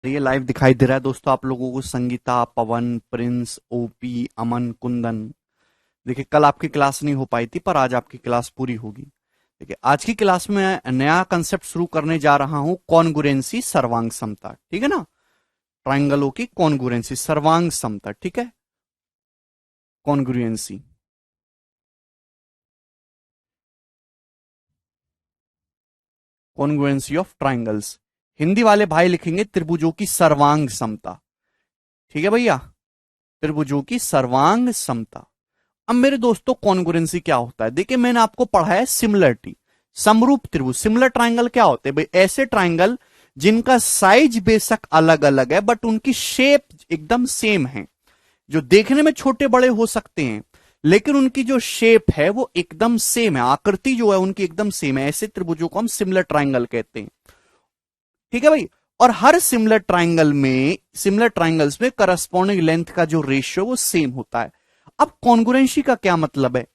ये लाइव दिखाई दे रहा है दोस्तों आप लोगों को। संगीता, पवन, प्रिंस, ओपी, अमन, कुंदन। देखिए कल आपकी क्लास नहीं हो पाई थी पर आज आपकी क्लास पूरी होगी। देखिए आज की क्लास में नया कंसेप्ट शुरू करने जा रहा हूं, कॉन्गुरेंसी, सर्वांग समता। ठीक है ना, ट्राइंगलों की कॉन्गुरेंसी, सर्वांग समता। ठीक है, कॉन्गुरेंसी, कॉन्गुरेंसी ऑफ ट्राइंगल्स। हिंदी वाले भाई लिखेंगे त्रिभुजों की सर्वांग समता। ठीक है भैया, त्रिभुजों की सर्वांग समता। अब मेरे दोस्तों कॉन्ग्रुएंसी क्या होता है, देखिए मैंने आपको पढ़ा है सिमिलरिटी, समरूप त्रिभुज। सिमिलर ट्राइंगल क्या होते हैं भाई? ऐसे ट्राइंगल जिनका साइज बेशक अलग अलग है बट उनकी शेप एकदम सेम है। जो देखने में छोटे बड़े हो सकते हैं लेकिन उनकी जो शेप है वो एकदम सेम है, आकृति जो है उनकी एकदम सेम है। ऐसे त्रिभुजों को हम सिमिलर ट्राइंगल कहते हैं। ठीक है भाई, और हर सिमिलर ट्राइंगल में, सिमिलर ट्राइंगल्स में करस्पॉन्डिंग लेंथ का जो रेशियो वो सेम होता है। अब कॉन्ग्रुएंसी का क्या मतलब है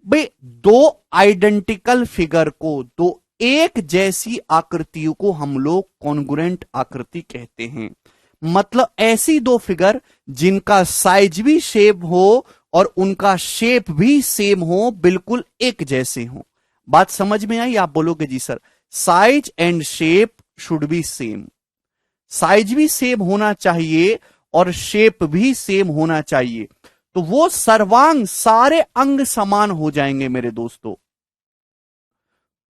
भाई? दो आइडेंटिकल फिगर को, दो एक जैसी आकृतियों को हम लोग कॉन्ग्रुएंट आकृति कहते हैं। मतलब ऐसी दो फिगर जिनका साइज भी सेम हो और उनका शेप भी सेम हो, बिल्कुल एक जैसे हो। बात समझ में आई? आप बोलोगे जी sir, size and shape should be same. Size भी सेम होना चाहिए और शेप भी सेम होना चाहिए, तो वो सर्वांग, सारे अंग समान हो जाएंगे मेरे दोस्तों,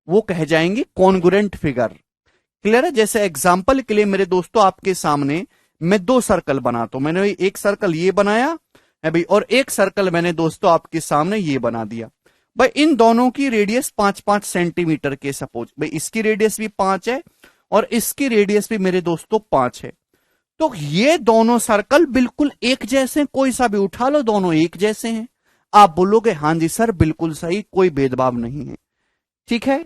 वो कह जाएंगे कॉन्ग्रुएंट फिगर। क्लियर है? जैसे एग्जांपल के लिए मेरे दोस्तों आपके सामने मैं दो सर्कल बनाता हूं। मैंने एक सर्कल ये बनाया है भाई और एक सर्कल मैंने दोस्तों आपके सामने ये बना दिया भाई। इन दोनों की रेडियस 5-5 सेंटीमीटर के, सपोज भाई इसकी रेडियस भी 5 है और इसकी रेडियस भी मेरे दोस्तों 5 है। तो ये दोनों सर्कल बिल्कुल एक जैसे हैं, कोई सा भी उठा लो दोनों एक जैसे हैं। आप बोलोगे हां जी सर बिल्कुल सही, कोई भेदभाव नहीं है। ठीक है,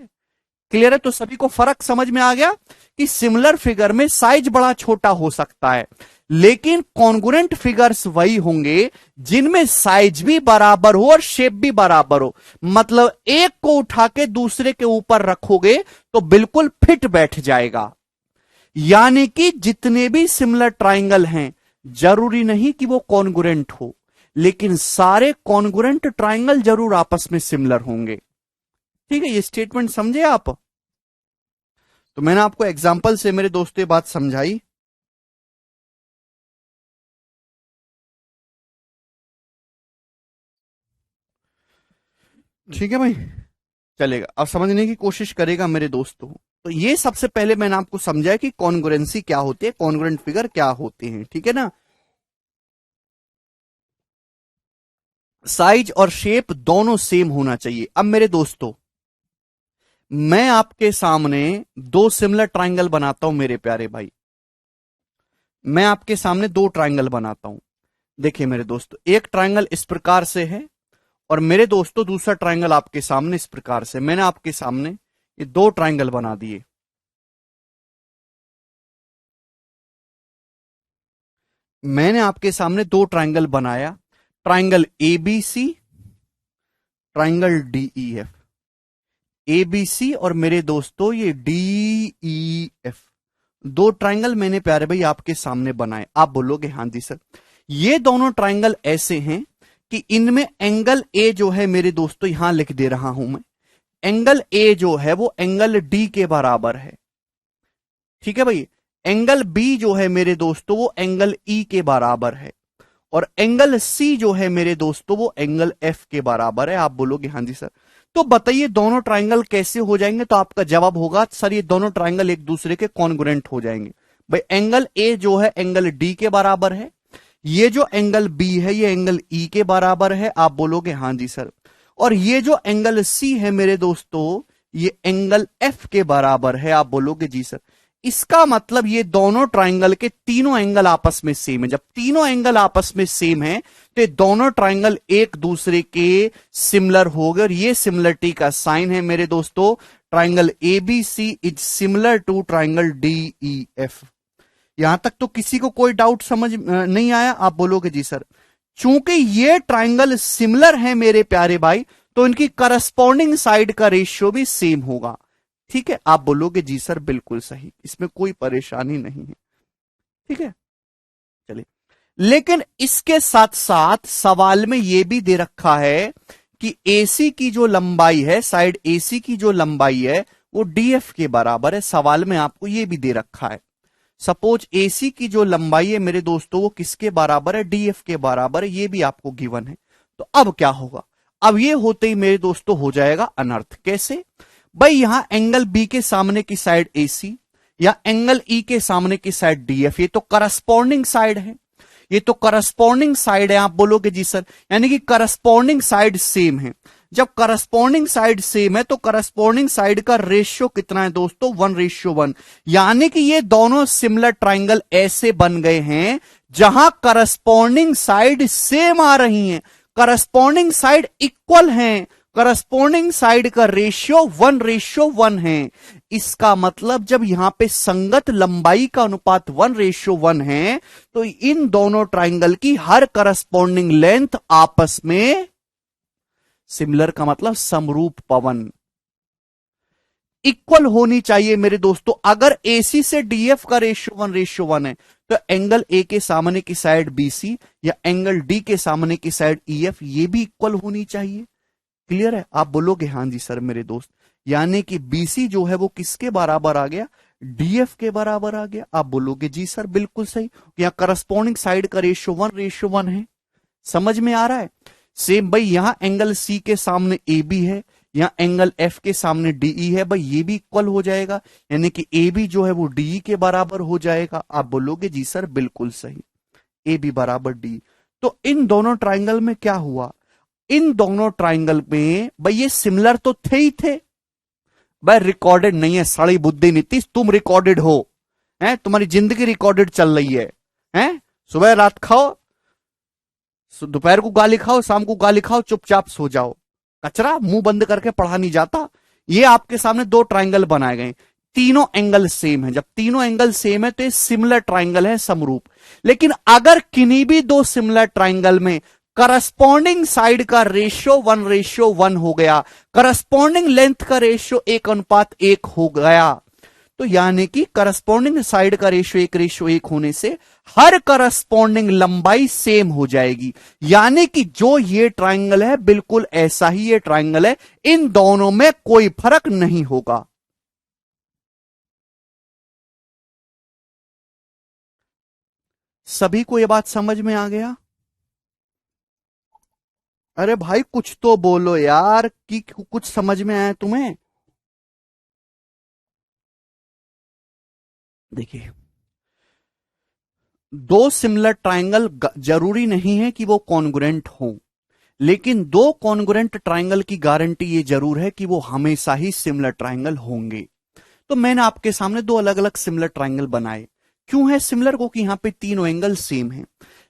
क्लियर है? तो सभी को फर्क समझ में आ गया कि सिमिलर फिगर में साइज बड़ा छोटा हो सकता है लेकिन कॉन्ग्रुएंट फिगर्स वही होंगे जिनमें साइज भी बराबर हो और शेप भी बराबर हो। मतलब एक को उठा के दूसरे के ऊपर रखोगे तो बिल्कुल फिट बैठ जाएगा। यानी कि जितने भी सिमिलर ट्राइंगल हैं जरूरी नहीं कि वो कॉन्ग्रुएंट हो, लेकिन सारे कॉन्ग्रुएंट ट्राइंगल जरूर आपस में सिमिलर होंगे। ठीक है, ये स्टेटमेंट समझे आप? तो मैंने आपको एग्जांपल से मेरे दोस्तों ये बात समझाई। ठीक है भाई, चलेगा, अब समझने की कोशिश करेगा मेरे दोस्तों। तो ये सबसे पहले मैंने आपको समझाया कि कॉन्ग्रुएंसी क्या होती है, कॉन्ग्रुएंट फिगर क्या होते हैं। ठीक है ना, साइज और शेप दोनों सेम होना चाहिए। अब मेरे दोस्तों मैं आपके सामने दो सिमिलर ट्राइंगल बनाता हूं मेरे प्यारे भाई। मैं आपके सामने दो ट्राइंगल बनाता हूं। देखिए मेरे दोस्तों, एक ट्राइंगल इस प्रकार से है और मेरे दोस्तों दूसरा ट्राइंगल आपके सामने इस प्रकार से। मैंने आपके सामने ये दो ट्राइंगल बना दिए। मैंने आपके सामने दो ट्राइंगल बनाया, triangle A B C, triangle D E F. A B C और मेरे दोस्तों ये डी ई एफ, दो ट्राइंगल मैंने प्यारे भाई आपके सामने बनाए। आप बोलोगे हां जी सर, ये दोनों ट्राइंगल ऐसे हैं कि इनमें एंगल ए जो है मेरे दोस्तों, यहां लिख दे रहा हूं मैं, एंगल ए जो है वो एंगल डी के बराबर है। ठीक है भाई, एंगल बी जो है मेरे दोस्तों वो एंगल ई के बराबर है और एंगल सी जो है मेरे दोस्तों वो एंगल एफ के बराबर है। आप बोलोगे हां जी सर, तो बताइए दोनों ट्राइंगल कैसे हो जाएंगे? तो आपका जवाब होगा सर ये दोनों ट्राइंगल एक दूसरे के कॉन्ग्रुएंट हो जाएंगे। भाई एंगल ए जो है एंगल डी के बराबर है, ये जो एंगल बी है ये एंगल ई के बराबर है। आप बोलोगे हां जी सर, और ये जो एंगल सी है मेरे दोस्तों ये एंगल एफ के बराबर है। आप बोलोगे जी सर। इसका मतलब ये दोनों ट्राइंगल के तीनों एंगल आपस में सेम है। जब तीनों एंगल आपस में सेम है तो ये दोनों ट्राइंगल एक दूसरे के सिमिलर हो गए और ये सिमिलरिटी का साइन है मेरे दोस्तों, triangle A B C is similar to triangle D E F. यहां तक तो किसी को कोई डाउट समझ नहीं आया? आप बोलोगे जी सर, चूंकि ये ट्राइंगल सिमिलर है मेरे प्यारे भाई तो इनकी करस्पॉन्डिंग साइड का रेशियो भी सेम होगा। ठीक है, आप बोलोगे जी सर बिल्कुल सही, इसमें कोई परेशानी नहीं है। ठीक है, चलिए। लेकिन इसके साथ साथ सवाल में यह भी दे रखा है कि एसी की जो लंबाई है, साइड एसी की जो लंबाई है वो डीएफ के बराबर है। सवाल में आपको यह भी दे रखा है, सपोज एसी की जो लंबाई है मेरे दोस्तों वो किसके बराबर है, डीएफ के बराबर है, ये भी आपको गिवन है। तो अब क्या होगा, अब ये होते ही मेरे दोस्तों हो जाएगा अनर्थ। कैसे भाई, यहां एंगल बी के सामने की साइड एसी या एंगल ई के सामने की साइड डीएफ, ये तो करस्पॉन्डिंग साइड है, ये तो करस्पॉन्डिंग साइड है। आप बोलोगे जी सर, यानी कि करस्पॉन्डिंग साइड सेम है। जब करस्पॉन्डिंग साइड सेम है तो करस्पॉन्डिंग साइड का रेशियो कितना है दोस्तों, 1:1, यानी कि ये दोनों सिमिलर ट्राइंगल ऐसे बन गए हैं जहां करस्पॉन्डिंग साइड सेम आ रही हैं, करस्पॉन्डिंग साइड इक्वल हैं, करस्पॉन्डिंग साइड का रेशियो 1:1 है। इसका मतलब जब यहां पे संगत लंबाई का अनुपात 1:1 है तो इन दोनों ट्राइंगल की हर करस्पॉन्डिंग लेंथ आपस में सिमिलर का मतलब समरूप पवन इक्वल होनी चाहिए मेरे दोस्तों। अगर एसी से डीएफ का रेशियो 1:1 है तो एंगल ए के सामने की साइड बीसी या एंगल डी के सामने की साइड ईएफ ये भी इक्वल होनी चाहिए। क्लियर है, आप बोलोगे हां जी सर मेरे दोस्त, यानी कि बीसी जो है वो किसके बराबर आ गया, डीएफ के बराबर आ गया। आप बोलोगे जी सर बिल्कुल सही, यहां करस्पॉन्डिंग साइड का रेशियो 1:1 है। समझ में आ रहा है। सेम भाई यहां एंगल सी के सामने ए बी है, यहां एंगल एफ के सामने डीई है, भाई ये भी इक्वल हो जाएगा, यानी कि ए बी जो है वो डीई के बराबर हो जाएगा। आप बोलोगे जी सर बिल्कुल सही, ए बी बराबर डी। तो इन दोनों ट्राइंगल में क्या हुआ, इन दोनों ट्राइंगल में भाई ये सिमिलर तो थे ही थे। भाई रिकॉर्डेड नहीं है, साड़ी बुद्धि नीतीश, तुम रिकॉर्डेड हो, हैं तुम्हारी जिंदगी रिकॉर्डेड चल रही है, हैं सुबह रात खाओ, दोपहर को गाली खाओ, शाम को गाली खाओ, चुपचाप सो जाओ, कचरा मुंह बंद करके पढ़ा नहीं जाता। ये आपके सामने दो ट्राइंगल बनाए गए, तीनों एंगल सेम है। जब तीनों एंगल सेम है तो ये सिमिलर ट्राइंगल है, समरूप। लेकिन अगर किन्हीं भी दो सिमिलर ट्राइंगल में करस्पॉन्डिंग साइड का रेशियो 1:1 हो गया, करस्पॉन्डिंग लेंथ का रेशियो 1:1 हो गया, तो यानी कि करस्पॉन्डिंग साइड का रेशियो 1:1 होने से हर करस्पॉन्डिंग लंबाई सेम हो जाएगी। यानी कि जो ये ट्राइंगल है बिल्कुल ऐसा ही ये ट्राइंगल है, इन दोनों में कोई फर्क नहीं होगा। सभी को यह बात समझ में आ गया? अरे भाई कुछ तो बोलो यार, कि कुछ समझ में आया तुम्हें? देखिए, दो सिमिलर ट्राइंगल जरूरी नहीं है कि वो कॉन्ग्रुएंट हो, लेकिन दो कॉन्ग्रुएंट ट्राइंगल की गारंटी ये जरूर है कि वो हमेशा ही सिमिलर ट्राइंगल होंगे। तो मैंने आपके सामने दो अलग अलग सिमिलर ट्राइंगल बनाए। क्यों है सिमिलर, क्योंकि यहां पे तीनों एंगल सेम हैं,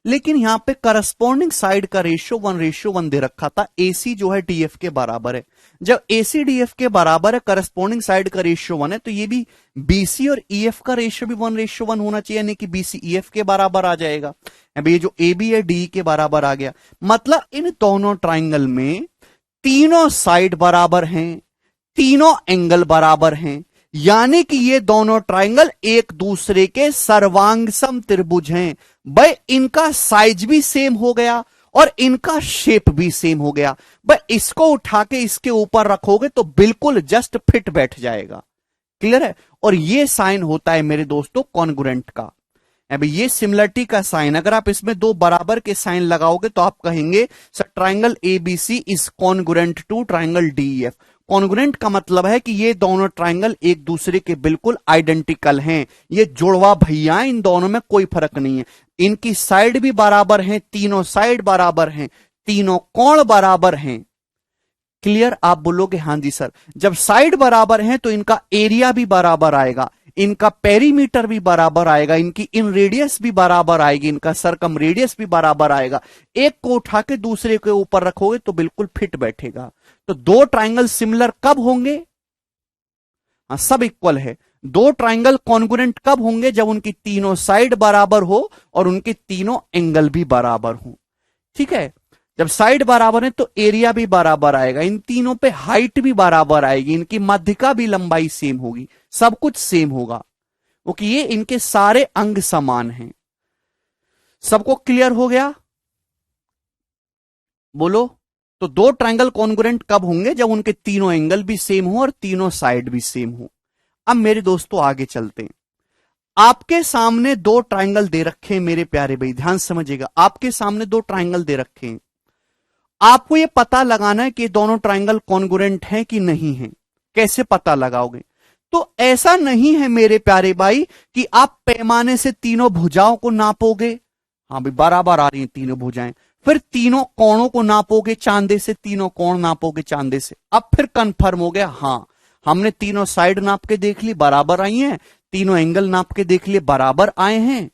लेकिन यहां पे करस्पॉन्डिंग साइड का रेशियो 1:1 दे रखा था। एसी जो है डीएफ के बराबर है। जब एसी डीएफ के बराबर है, करस्पॉन्डिंग साइड का रेशियो 1 है, तो ये भी बीसी और ईएफ का रेशियो भी 1:1 होना चाहिए, यानी कि बीसी ईएफ के बराबर आ जाएगा। अब ये जो ए बी है डी के बराबर आ गया। मतलब इन दोनों ट्राइंगल में तीनों साइड बराबर हैं, तीनों एंगल बराबर हैं, यानी कि ये दोनों ट्राइंगल एक दूसरे के सर्वांगसम त्रिभुज हैं। भाई इनका साइज भी सेम हो गया और इनका शेप भी सेम हो गया। भाई इसको उठा के इसके ऊपर रखोगे तो बिल्कुल जस्ट फिट बैठ जाएगा। क्लियर है? और ये साइन होता है मेरे दोस्तों कॉन्ग्रुएंट का। अभी ये सिमिलरिटी का साइन, अगर आप इसमें दो बराबर के साइन लगाओगे तो आप कहेंगे sir triangle ABC is congruent to triangle DEF. Congruent का मतलब है कि ये दोनों ट्राइंगल एक दूसरे के बिल्कुल आइडेंटिकल हैं, ये जुड़वा भैया, इन दोनों में कोई फर्क नहीं है। इनकी साइड भी बराबर हैं, तीनों साइड बराबर हैं, तीनों कोण बराबर हैं। क्लियर? आप बोलोगे हां जी सर। जब साइड बराबर हैं तो इनका एरिया भी बराबर आएगा, इनका पेरीमीटर भी बराबर आएगा, इनकी इन रेडियस भी बराबर आएगी, इनका सरकम रेडियस भी बराबर आएगा। एक को उठा के दूसरे के ऊपर रखोगे तो बिल्कुल फिट बैठेगा। तो दो ट्राइंगल सिमिलर कब होंगे? हाँ, सब इक्वल है। दो ट्राइंगल कॉन्ग्रुएंट कब होंगे? जब उनकी तीनों साइड बराबर हो और उनके तीनों एंगल भी बराबर हो। ठीक है? जब साइड बराबर है तो एरिया भी बराबर आएगा, इन तीनों पे हाइट भी बराबर आएगी, इनकी माध्यिका भी लंबाई सेम होगी, सब कुछ सेम होगा। ओके, ये इनके सारे अंग समान हैं। सबको क्लियर हो गया? बोलो। तो दो ट्रायंगल कॉन्ग्रुएंट कब होंगे? जब उनके तीनों एंगल भी सेम हो और तीनों साइड भी सेम हो। अब मेरे दोस्तों आगे चलते हैं। आपके सामने दो ट्रायंगल दे रखे हैं मेरे प्यारे भाई, ध्यान समझिएगा। आपके सामने दो ट्रायंगल दे रखे हैं। आपको यह पता लगाना है कि दोनों ट्रायंगल कॉन्ग्रुएंट हैं कि नहीं है। कैसे पता लगाओगे? तो ऐसा नहीं है मेरे प्यारे भाई कि आप पैमाने से तीनों भुजाओं को नापोगे। हाँ भाई, बराबर आ रही हैं तीनों भुजाएं। फिर तीनों कोणों को नापोगे चांदे से, तीनों कोण नापोगे चांदे से। अब फिर कंफर्म हो गया, हाँ हमने तीनों साइड नाप के देख ली, बराबर आई हैं। तीनों एंगल नाप के देख लिए, बराबर आए हैं।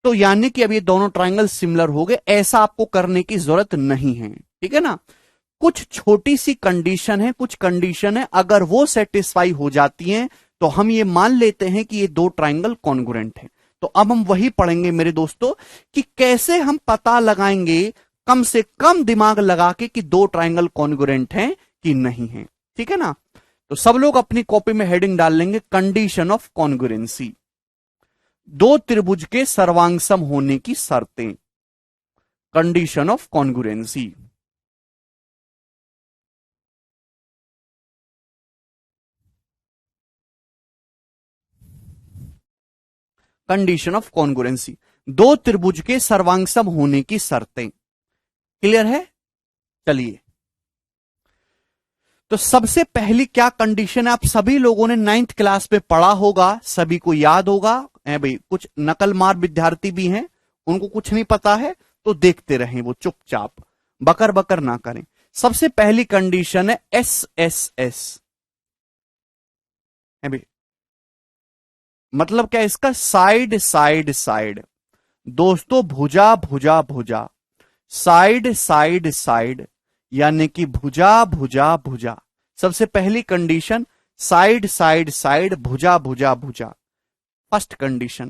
तो यानी कि अब ये दोनों ट्रायंगल सिमिलर हो गए। ऐसा आपको करने की जरूरत नहीं है, ठीक है ना। कुछ छोटी सी कंडीशन है, कुछ कंडीशन है, अगर वो सेटिस्फाई हो जाती हैं तो हम ये मान लेते हैं कि ये दो ट्रायंगल कॉन्ग्रुएंट हैं। तो अब हम वही पढ़ेंगे मेरे दोस्तों कि कैसे हम पता लगाएंगे, कम से कम दिमाग लगा के, कि दो ट्रायंगल कॉन्ग्रुएंट हैं कि नहीं है। ठीक है ना। तो सब लोग अपनी कॉपी में हेडिंग डाल लेंगे, कंडीशन ऑफ कॉन्ग्रुएंसी। दो त्रिभुज के सर्वांगसम होने की शर्तें, condition of congruency. Condition of congruency, दो त्रिभुज के सर्वांगसम होने की शर्तें। क्लियर है? चलिए, तो सबसे पहली क्या कंडीशन है? आप सभी लोगों ने नाइन्थ क्लास में पढ़ा होगा, सभी को याद होगा। है भाई, कुछ नकल मार विद्यार्थी भी हैं, उनको कुछ नहीं पता है, तो देखते रहें वो चुपचाप, बकर बकर ना करें। सबसे पहली कंडीशन है SSS। है भाई, मतलब क्या इसका? Side side side. दोस्तों, भुजा भुजा भुजा, साइड साइड साइड, यानी कि भुजा भुजा भुजा। सबसे पहली कंडीशन, साइड साइड साइड, भुजा भुजा भुजा। फर्स्ट कंडीशन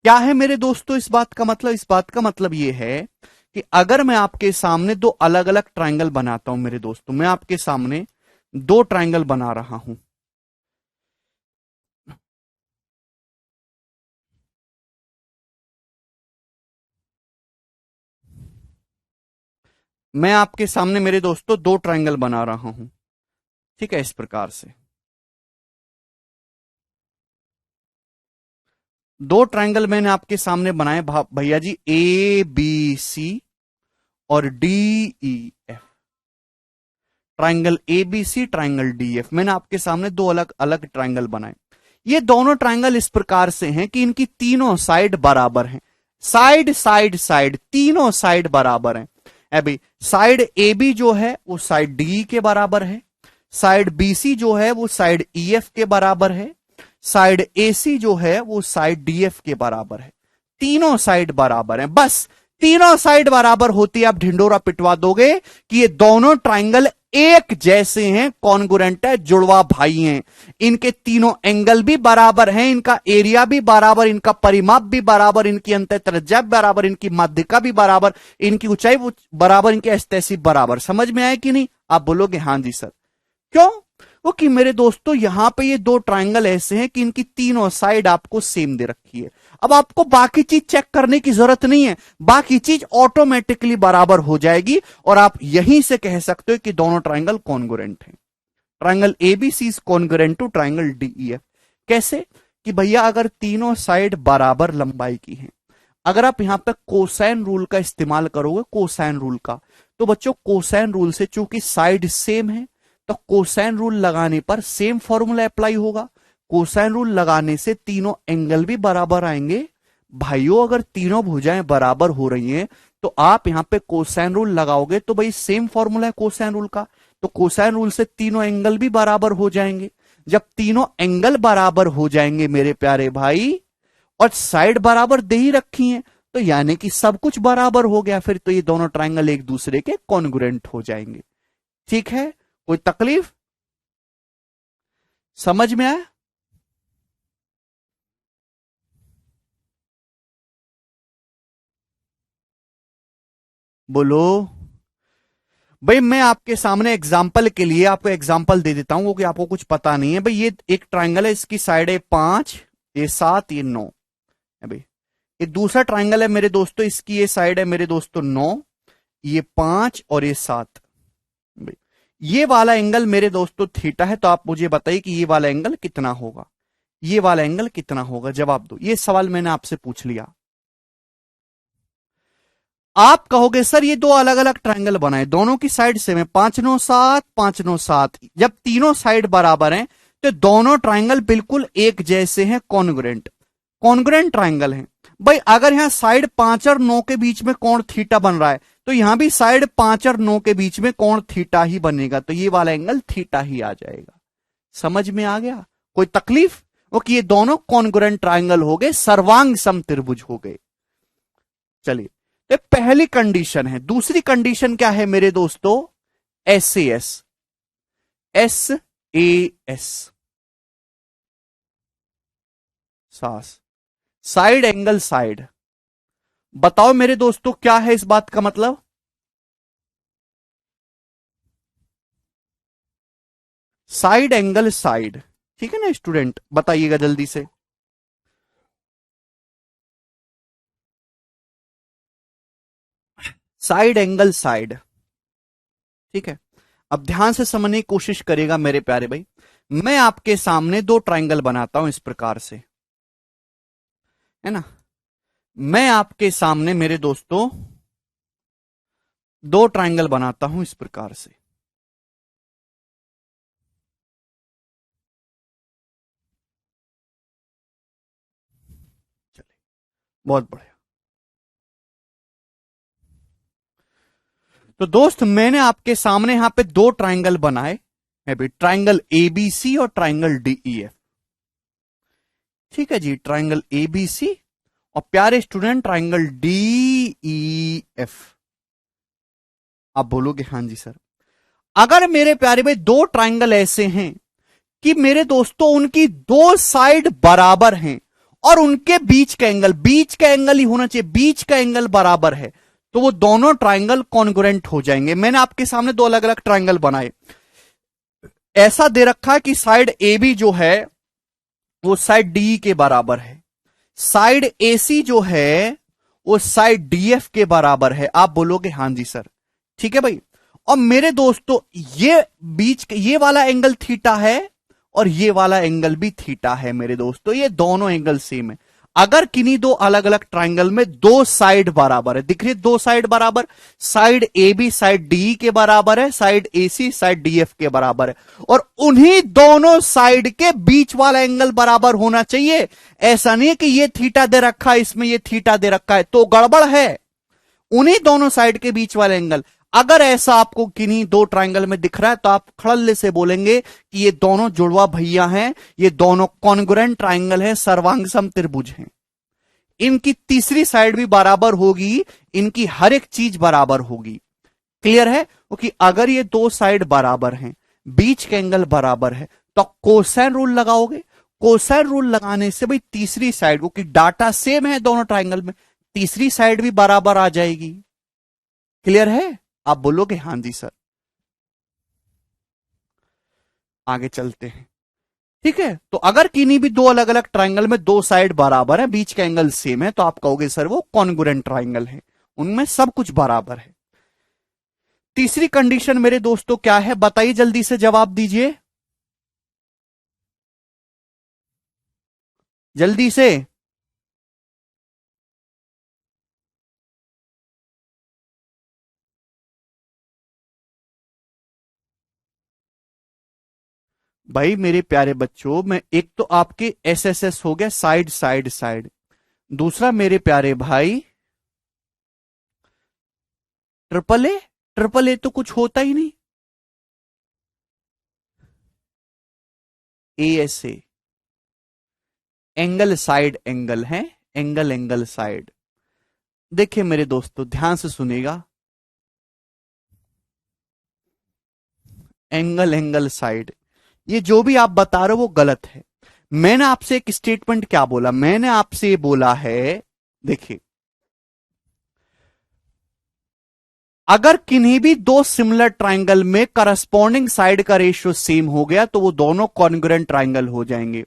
क्या है मेरे दोस्तों? इस बात का मतलब, इस बात का मतलब यह है कि अगर मैं आपके सामने दो अलग अलग ट्रायंगल बनाता हूं मेरे दोस्तों, मैं आपके सामने दो ट्रायंगल बना रहा हूं। मैं आपके सामने मेरे दोस्तों दो ट्रायंगल बना रहा हूं, ठीक है, इस प्रकार से। दो ट्रायंगल मैंने आपके सामने बनाए भैया जी, ABC और DEF। Triangle ABC, triangle DF, मैंने आपके सामने दो अलग अलग ट्रायंगल बनाए। ये दोनों ट्रायंगल इस प्रकार से हैं कि इनकी तीनों साइड बराबर हैं। साइड साइड साइड, तीनों साइड बराबर हैं। अभी साइड AB जो है वो साइड DE के बराबर है। साइड BC जो है वो साइड EF के बराबर है। साइड AC जो है वो साइड DF के बराबर है। तीनों साइड बराबर हैं। बस तीनों साइड बराबर होती है, आप ढिंडोरा पिटवा दोगे कि ये दोनों ट्रायंगल एक जैसे हैं, कॉन्ग्रुएंट है, जुड़वा भाई हैं। इनके तीनों एंगल भी बराबर हैं, इनका एरिया भी बराबर, इनका परिमाप भी बराबर, इनकी अंतःत्रिज्या भी बराबर, इनकी माध्यिका भी बराबर, इनकी ऊंचाई बराबर, इनके एस्टेसिव बराबर। समझ में आया कि नहीं? आप बोलोगे हां जी सर। क्यों? वो कि मेरे दोस्तों यहां पे ये दो ट्रायंगल ऐसे हैं कि इनकी तीनों साइड आपको सेम दे रखी है। अब आपको बाकी चीज चेक करने की जरूरत नहीं है, बाकी चीज ऑटोमेटिकली बराबर हो जाएगी और आप यहीं से कह सकते हो कि दोनों ट्रायंगल कॉन्ग्रुएंट हैं। Triangle ABC is congruent to triangle DEF. कैसे? कि भैया अगर तीनों साइड बराबर लंबाई की हैं, अगर आप यहां पर कोसाइन रूल का इस्तेमाल करोगे, कोसाइन रूल का, तो बच्चों कोसाइन रूल से चूंकि साइड सेम है तो कोसाइन रूल लगाने पर सेम फॉर्मूला अप्लाई होगा। कोसाइन रूल लगाने से तीनों एंगल भी बराबर आएंगे। भाइयों, अगर तीनों भुजाएं बराबर हो रही हैं तो आप यहां पे कोसाइन रूल लगाओगे तो भाई सेम फॉर्मूला है कोसाइन रूल का, तो कोसाइन रूल से तीनों एंगल भी बराबर हो जाएंगे। जब तीनों एंगल बराबर हो जाएंगे मेरे प्यारे भाई, और साइड बराबर दे ही रखी हैं, तो यानी कि सब कुछ बराबर हो गया, फिर तो ये दोनों ट्रायंगल एक दूसरे के कॉन्ग्रुएंट हो जाएंगे। ठीक है? कोई तकलीफ? समझ में आया? बोलो। भाई मैं आपके सामने एग्जाम्पल के लिए आपको एग्जाम्पल दे देता हूं, वो कि आपको कुछ पता नहीं है। भाई ये एक ट्राइंगल है, इसकी साइड है 5, ये 7, ये 9 है भाई। ये दूसरा ट्राइंगल है मेरे दोस्तों, इसकी ये साइड है मेरे दोस्तों 9, ये 5 और ये 7 भाई। ये वाला एंगल मेरे दोस्तों थीटा है, तो आप मुझे बताइए कि ये वाला एंगल कितना होगा, ये वाला एंगल कितना होगा, जवाब दो। ये सवाल मैंने आपसे पूछ लिया। आप कहोगे सर ये दो अलग अलग ट्रायंगल बनाए, दोनों की साइड सेम है, 5 9 7 5 9 7, जब तीनों साइड बराबर हैं तो दोनों ट्रायंगल बिल्कुल एक जैसे हैं, कॉन्ग्रुएंट कॉन्ग्रुएंट ट्रायंगल हैं। भाई अगर यहां साइड 5 और 9 के बीच में कोण थीटा बन रहा है, तो यहां भी साइड 5 और 9 के बीच में कोण थीटा ही बनेगा, तो ये वाला एंगल थीटा ही आ जाएगा। समझ में आ गया? कोई तकलीफ? वो कि ये दोनों कॉन्ग्रुएंट ट्रायंगल हो गए, सर्वांग समत्रिभुज हो गए। चलिए, ये पहली कंडीशन है। दूसरी कंडीशन क्या है मेरे दोस्तों? S A S, S A S, सास, साइड एंगल साइड। बताओ मेरे दोस्तों क्या है इस बात का मतलब? साइड एंगल साइड, ठीक है ना स्टूडेंट, बताइएगा जल्दी से। साइड एंगल साइड, ठीक है। अब ध्यान से समझने की कोशिश करेगा मेरे प्यारे भाई। मैं आपके सामने दो ट्रायंगल बनाता हूं इस प्रकार से, है ना। मैं आपके सामने मेरे दोस्तों दो ट्रायंगल बनाता हूं इस प्रकार से। चलिए, बहुत बढ़िया। तो दोस्त मैंने आपके सामने यहां पे दो ट्रायंगल बनाए है भाई, ट्रायंगल एबीसी और ट्रायंगल डीईएफ। ठीक है जी, ट्रायंगल एबीसी और प्यारे स्टूडेंट ट्रायंगल डीईएफ। आप बोलोगे हाँ जी सर। अगर मेरे प्यारे भाई दो ट्रायंगल ऐसे हैं कि मेरे दोस्तों उनकी दो साइड बराबर हैं और उनके बीच का एंगल ही होना चाहिए, बीच का एंगल बराबर है, तो वो दोनों ट्रायंगल कॉन्ग्रुएंट हो जाएंगे। मैंने आपके सामने दो अलग अलग ट्रायंगल बनाए। ऐसा दे रखा है कि साइड ए बी जो है वो साइड डी के बराबर है, साइड एसी जो है वो साइड डीएफ के बराबर है। आप बोलोगे हां जी सर, ठीक है भाई। और मेरे दोस्तों ये ये वाला एंगल थीटा है और ये वाला एंगल भी थीटा है मेरे दोस्तों, ये दोनों एंगल सेम है। अगर किन्हीं दो अलग अलग ट्रायंगल में दो साइड बराबर है, दिख रही है दो साइड बराबर, side A B side D के बराबर है, side A C side D F के बराबर है, और उन्हीं दोनों साइड के बीच वाला एंगल बराबर होना चाहिए। ऐसा नहीं है कि ये थीटा दे रखा है इसमें, ये थीटा दे रखा है, तो गड़बड़ है। उन्हीं दोनों साइड के बीच वाला एंगल, अगर ऐसा आपको किन्हीं दो ट्रायंगल में दिख रहा है तो आप खड़ल्ले से बोलेंगे कि ये दोनों जुड़वा भैया हैं, ये दोनों कॉन्ग्रुएंट ट्रायंगल हैं, सर्वांग समत्रिभुज हैं। इनकी तीसरी साइड भी बराबर होगी, इनकी हर एक चीज बराबर होगी। क्लियर है? क्योंकि अगर ये दो साइड बराबर हैं, बीच का एंगल बराबर है, तो कोसाइन रूल लगाओगे। कोसाइन रूल लगाने से भाई तीसरी साइड, क्योंकि डाटा सेम है दोनों ट्रायंगल में, तीसरी साइड भी बराबर आ जाएगी। क्लियर है? आप बोलोगे हां जी सर। आगे चलते हैं, ठीक है। तो अगर किन्हीं भी दो अलग अलग ट्रायंगल में दो साइड बराबर है, बीच का एंगल सेम है, तो आप कहोगे सर वो कॉन्ग्रुएंट ट्रायंगल है, उनमें सब कुछ बराबर है। तीसरी कंडीशन मेरे दोस्तों क्या है, बताइए जल्दी से जवाब दीजिए, जल्दी से। भाई मेरे प्यारे बच्चों, मैं एक तो आपके एस एस एस हो गया, साइड साइड साइड। दूसरा मेरे प्यारे भाई ट्रिपल ए, ट्रिपल ए तो कुछ होता ही नहीं, A S A, angle side angle है, एंगल एंगल साइड। देखिए मेरे दोस्तों ध्यान से सुनिएगा, एंगल एंगल साइड, ये जो भी आप बता रहे हो वो गलत है। मैंने आपसे एक स्टेटमेंट क्या बोला, मैंने आपसे बोला है, देखिए अगर किन्हीं भी दो सिमिलर ट्राइंगल में करस्पॉन्डिंग साइड का रेशियो सेम हो गया तो वो दोनों कॉन्ग्रुएंट ट्राइंगल हो जाएंगे।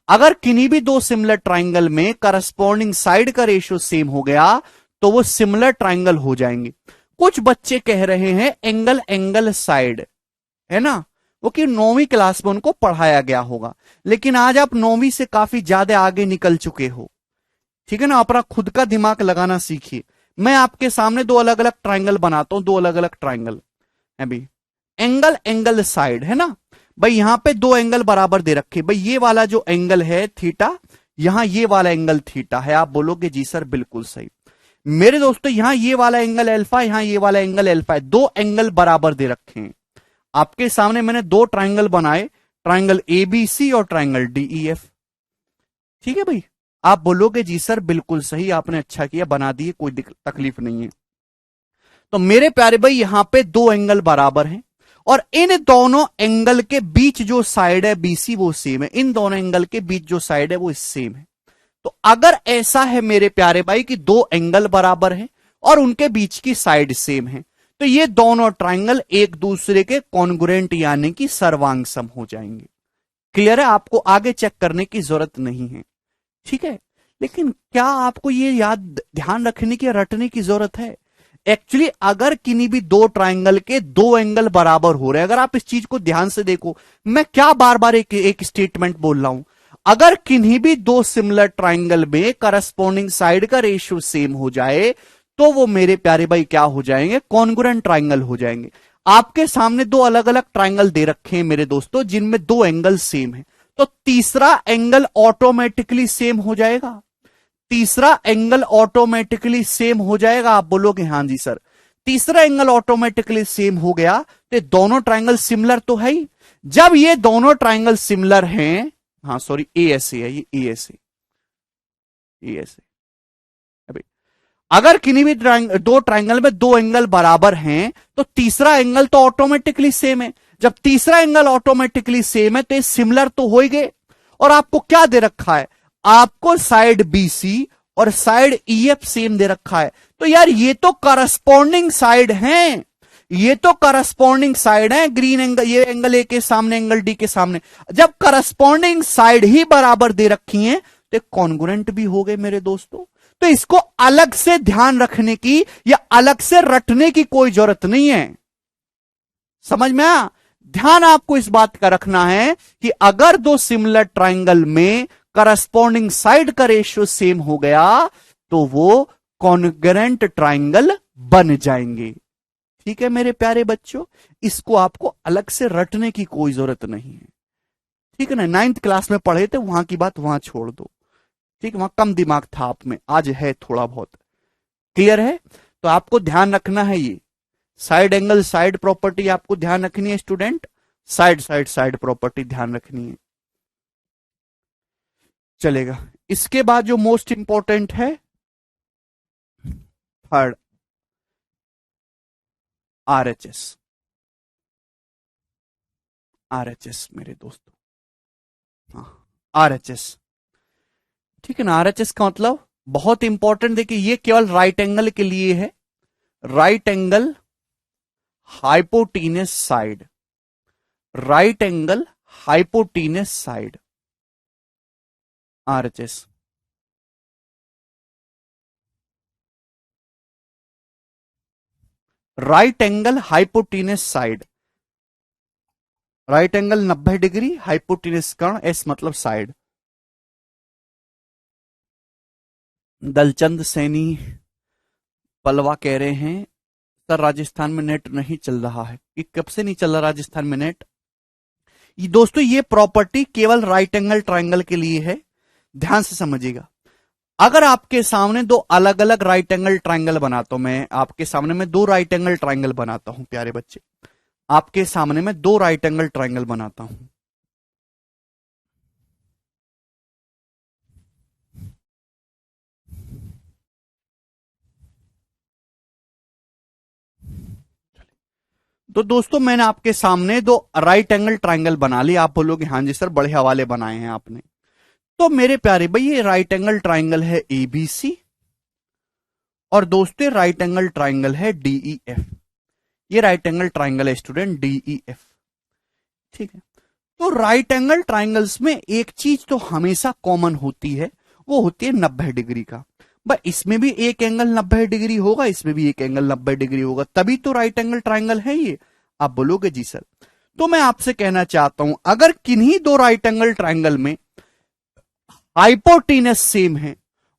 अगर किन्हीं भी दो सिमिलर ट्राइंगल में करस्पॉन्डिंग साइड का रेशियो सेम हो गया तो वो सिमिलर ट्राइंगल हो जाएंगे। कुछ बच्चे कह रहे हैं एंगल एंगल साइड, है ना, वो कि 9वीं क्लास में उनको पढ़ाया गया होगा, लेकिन आज आप 9वीं से काफी ज्यादा आगे निकल चुके हो, ठीक है ना। अपना खुद का दिमाग लगाना सीखिए। मैं आपके सामने दो अलग अलग ट्राइंगल बनाता हूं, दो अलग अलग ट्राइंगल अभी एंगल एंगल साइड, है ना भाई। यहां पे दो एंगल बराबर दे रखे भाई, ये वाला जो एंगल है थीटा, यहां ये वाला एंगल थीटा है। आप बोलोगे जी सर बिल्कुल सही। मेरे दोस्तों यहां ये वाला एंगल अल्फा, यहां ये वाला एंगल अल्फा है, दो एंगल बराबर दे रखे हैं। आपके सामने मैंने दो ट्राइंगल बनाए, ट्राइंगल एबीसी और ट्राइंगल डीईएफ, ठीक है भाई। आप बोलोगे जी सर बिल्कुल सही, आपने अच्छा किया, बना दिए, कोई तकलीफ नहीं है। तो मेरे प्यारे भाई यहां पे दो एंगल बराबर हैं और इन दोनों एंगल के बीच जो साइड है बीसी वो सेम है, इन दोनों एंगल के बीच जो साइड है वो सेम है। तो अगर ऐसा है मेरे प्यारे भाई कि दो एंगल बराबर है और उनके बीच की साइड सेम है, तो ये दोनों ट्राइंगल एक दूसरे के कॉन्ग्रुएंट यानी कि सर्वांग सम हो जाएंगे। क्लियर है, आपको आगे चेक करने की जरूरत नहीं है, ठीक है। लेकिन क्या आपको ये याद ध्यान रखने की रटने की जरूरत है? एक्चुअली अगर किन्हीं भी दो ट्राइंगल के दो एंगल बराबर हो रहे हैं, अगर आप इस चीज को ध्यान से देखो, मैं क्या बार बार एक स्टेटमेंट बोल रहा हूं, अगर किन्हीं भी दो सिमिलर ट्राइंगल में करस्पॉन्डिंग साइड का रेशियो सेम हो जाए तो वो मेरे प्यारे भाई क्या हो जाएंगे, कॉन्ग्रुएंट ट्राइंगल हो जाएंगे। आपके सामने दो अलग अलग ट्राइंगल दे रखे हैं मेरे दोस्तों जिनमें दो एंगल सेम है, तो तीसरा एंगल ऑटोमेटिकली सेम हो जाएगा, तीसरा एंगल ऑटोमेटिकली सेम हो जाएगा। आप बोलोगे हाँ जी सर, तीसरा एंगल ऑटोमेटिकली सेम हो गया तो दोनों ट्राइंगल सिमिलर तो है ही। जब ये दोनों ट्राइंगल सिमिलर हैं, हाँ सॉरी ए ऐसे है, ये ए ऐसे, ए ऐसे। अगर किन्हीं भी दो ट्राइंगल में दो एंगल बराबर हैं तो तीसरा एंगल तो ऑटोमेटिकली सेम है। जब तीसरा एंगल ऑटोमेटिकली सेम है तो ये सिमिलर तो हो ही गए। और आपको क्या दे रखा है, आपको साइड बीसी और साइड ईएफ सेम दे रखा है। तो यार ये तो करस्पॉन्डिंग साइड हैं, ये तो करस्पॉन्डिंग साइड है। ग्रीन एंगल, ये एंगल ए के सामने, एंगल डी के सामने, जब करस्पॉन्डिंग साइड ही बराबर दे रखी हैं तो कॉन्ग्रुएंट भी हो गए मेरे दोस्तों। तो इसको अलग से ध्यान रखने की या अलग से रटने की कोई जरूरत नहीं है, समझ में आया। ध्यान आपको इस बात का रखना है कि अगर दो सिमिलर ट्राइंगल में करस्पॉन्डिंग साइड का रेशियो सेम हो गया तो वो कॉन्ग्रुएंट ट्राइंगल बन जाएंगे, ठीक है मेरे प्यारे बच्चों। इसको आपको अलग से रटने की कोई जरूरत नहीं है, ठीक है ना। 9th क्लास में पढ़े थे, वहां की बात वहां छोड़ दो, ठीक है, वहां कम दिमाग था आप में, आज है थोड़ा बहुत। क्लियर है, तो आपको ध्यान रखना है ये साइड एंगल साइड प्रॉपर्टी आपको ध्यान रखनी है student, side side side property ध्यान रखनी है, चलेगा। इसके बाद जो मोस्ट इंपॉर्टेंट है थर्ड, आरएचएस। आरएचएस मेरे दोस्तों, हाँ आरएचएस, ठीक है ना। आरएचएस का मतलब बहुत इंपॉर्टेंट, देखिए ये केवल राइट एंगल के लिए है, right angle hypotenuse side, right angle hypotenuse side, RHS. Right angle hypotenuse side, right angle 90 degree, hypotenuse कर्ण, एस मतलब साइड। दलचंद सैनी पलवा कह रहे हैं सर राजस्थान में नेट नहीं चल रहा है, कि कब से नहीं चल रहा राजस्थान में नेट। ये दोस्तों ये प्रॉपर्टी केवल राइट एंगल ट्राइंगल के लिए है, ध्यान से समझिएगा। अगर आपके सामने दो अलग अलग राइट एंगल ट्राइंगल बनाता हूं, मैं आपके सामने में दो राइट एंगल ट्राइंगल बनाता हूं प्यारे बच्चे, आपके सामने में दो राइट एंगल ट्राइंगल बनाता हूं, तो दोस्तों मैंने आपके सामने दो राइट एंगल ट्राइंगल बना लिया। आप बोलोगे हाँ जी सर बड़े हवाले बनाए हैं आपने। तो मेरे प्यारे भाई ये राइट एंगल ट्राइंगल है एबीसी और दोस्तों राइट एंगल ट्राइंगल है डीईएफ। ये राइट एंगल ट्राइंगल है स्टूडेंट, DEF। ठीक है, तो राइट एंगल ट्राइंगल्स में एक चीज तो हमेशा कॉमन होती है, वो होती है 90 डिग्री का। भाई इसमें भी एक एंगल 90 डिग्री होगा, इसमें भी एक एंगल 90 डिग्री होगा, तभी तो राइट एंगल ट्राइंगल है ये। आप बोलोगे जी सर। तो मैं आपसे कहना चाहता हूं, अगर किन्हीं दो राइट एंगल ट्राइंगल में हाइपोटेनस सेम है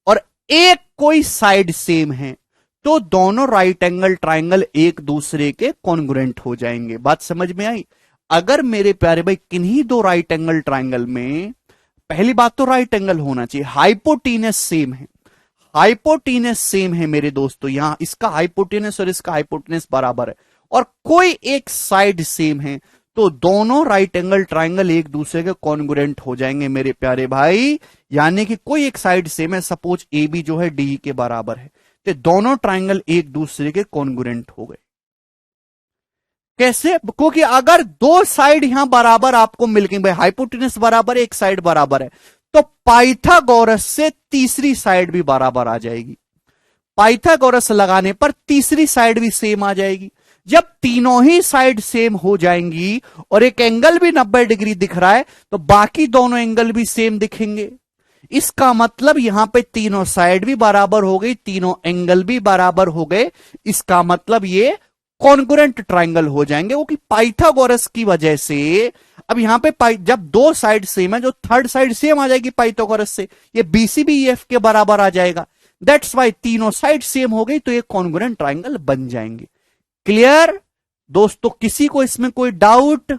और एक कोई साइड सेम है, तो दोनों राइट एंगल ट्राइंगल एक दूसरे के कॉन्ग्रुएंट हो जाएंगे। बात समझ में आई? अगर मेरे प्यारे भाई किन्हीं दो राइट एंगल ट्राइंगल में, पहली बात तो राइट एंगल होना चाहिए, हाइपोटेनस सेम है, हाइपोटेनस सेम है मेरे दोस्तों, यहां इसका हाइपोटेनस और इसका हाइपोटेनस बराबर है, और कोई एक साइड सेम है, तो दोनों राइट एंगल ट्राइंगल एक दूसरे के कॉन्ग्रुएंट हो जाएंगे मेरे प्यारे भाई। यानी कि कोई एक साइड सेम है, सपोज ए बी जो है डी के बराबर है, तो दोनों ट्राइंगल एक दूसरे के कॉन्ग्रुएंट हो गए। कैसे? क्योंकि अगर दो साइड यहां बराबर आपको मिल गई, भाई हाइपोटेनस बराबर है, एक साइड बराबर है, तो पाइथागोरस से तीसरी साइड भी बराबर आ जाएगी। पाइथागोरस लगाने पर तीसरी साइड भी सेम आ जाएगी। जब तीनों ही साइड सेम हो जाएंगी और एक एंगल भी 90 डिग्री दिख रहा है, तो बाकी दोनों एंगल भी सेम दिखेंगे। इसका मतलब यहां पे तीनों साइड भी बराबर हो गई, तीनों एंगल भी बराबर हो गए। इसका मतलब ये कॉन्ग्रुएंट ट्राइंगल हो जाएंगे, वो कि पाइथागोरस की वजह से। अब यहां पे जब दो साइड सेम है, जो थर्ड साइड सेम आ जाएगी पाइथागोरस से, ये BC भी EF के बराबर आ जाएगा। दैट्स वाई तीनों साइड सेम हो गई, तो ये कॉन्ग्रुएंट ट्राइंगल बन जाएंगे। क्लियर दोस्तों? किसी को इसमें कोई डाउट?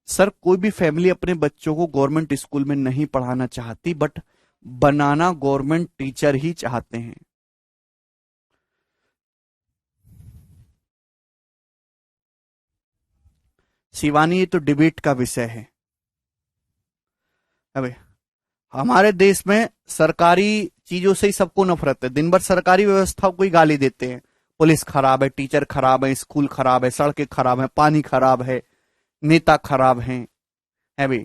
सर कोई भी फैमिली अपने बच्चों को गवर्नमेंट स्कूल में नहीं पढ़ाना चाहती, बट बनाना गवर्नमेंट टीचर ही चाहते हैं। शिवानी, ये तो डिबेट का विषय है। अबे हमारे देश में सरकारी चीजों से ही सबको नफरत है, दिन भर सरकारी व्यवस्था को ही गाली देते हैं। पुलिस खराब है, टीचर खराब है, स्कूल खराब है, सड़कें खराब है, पानी खराब है, नेता खराब है भाई,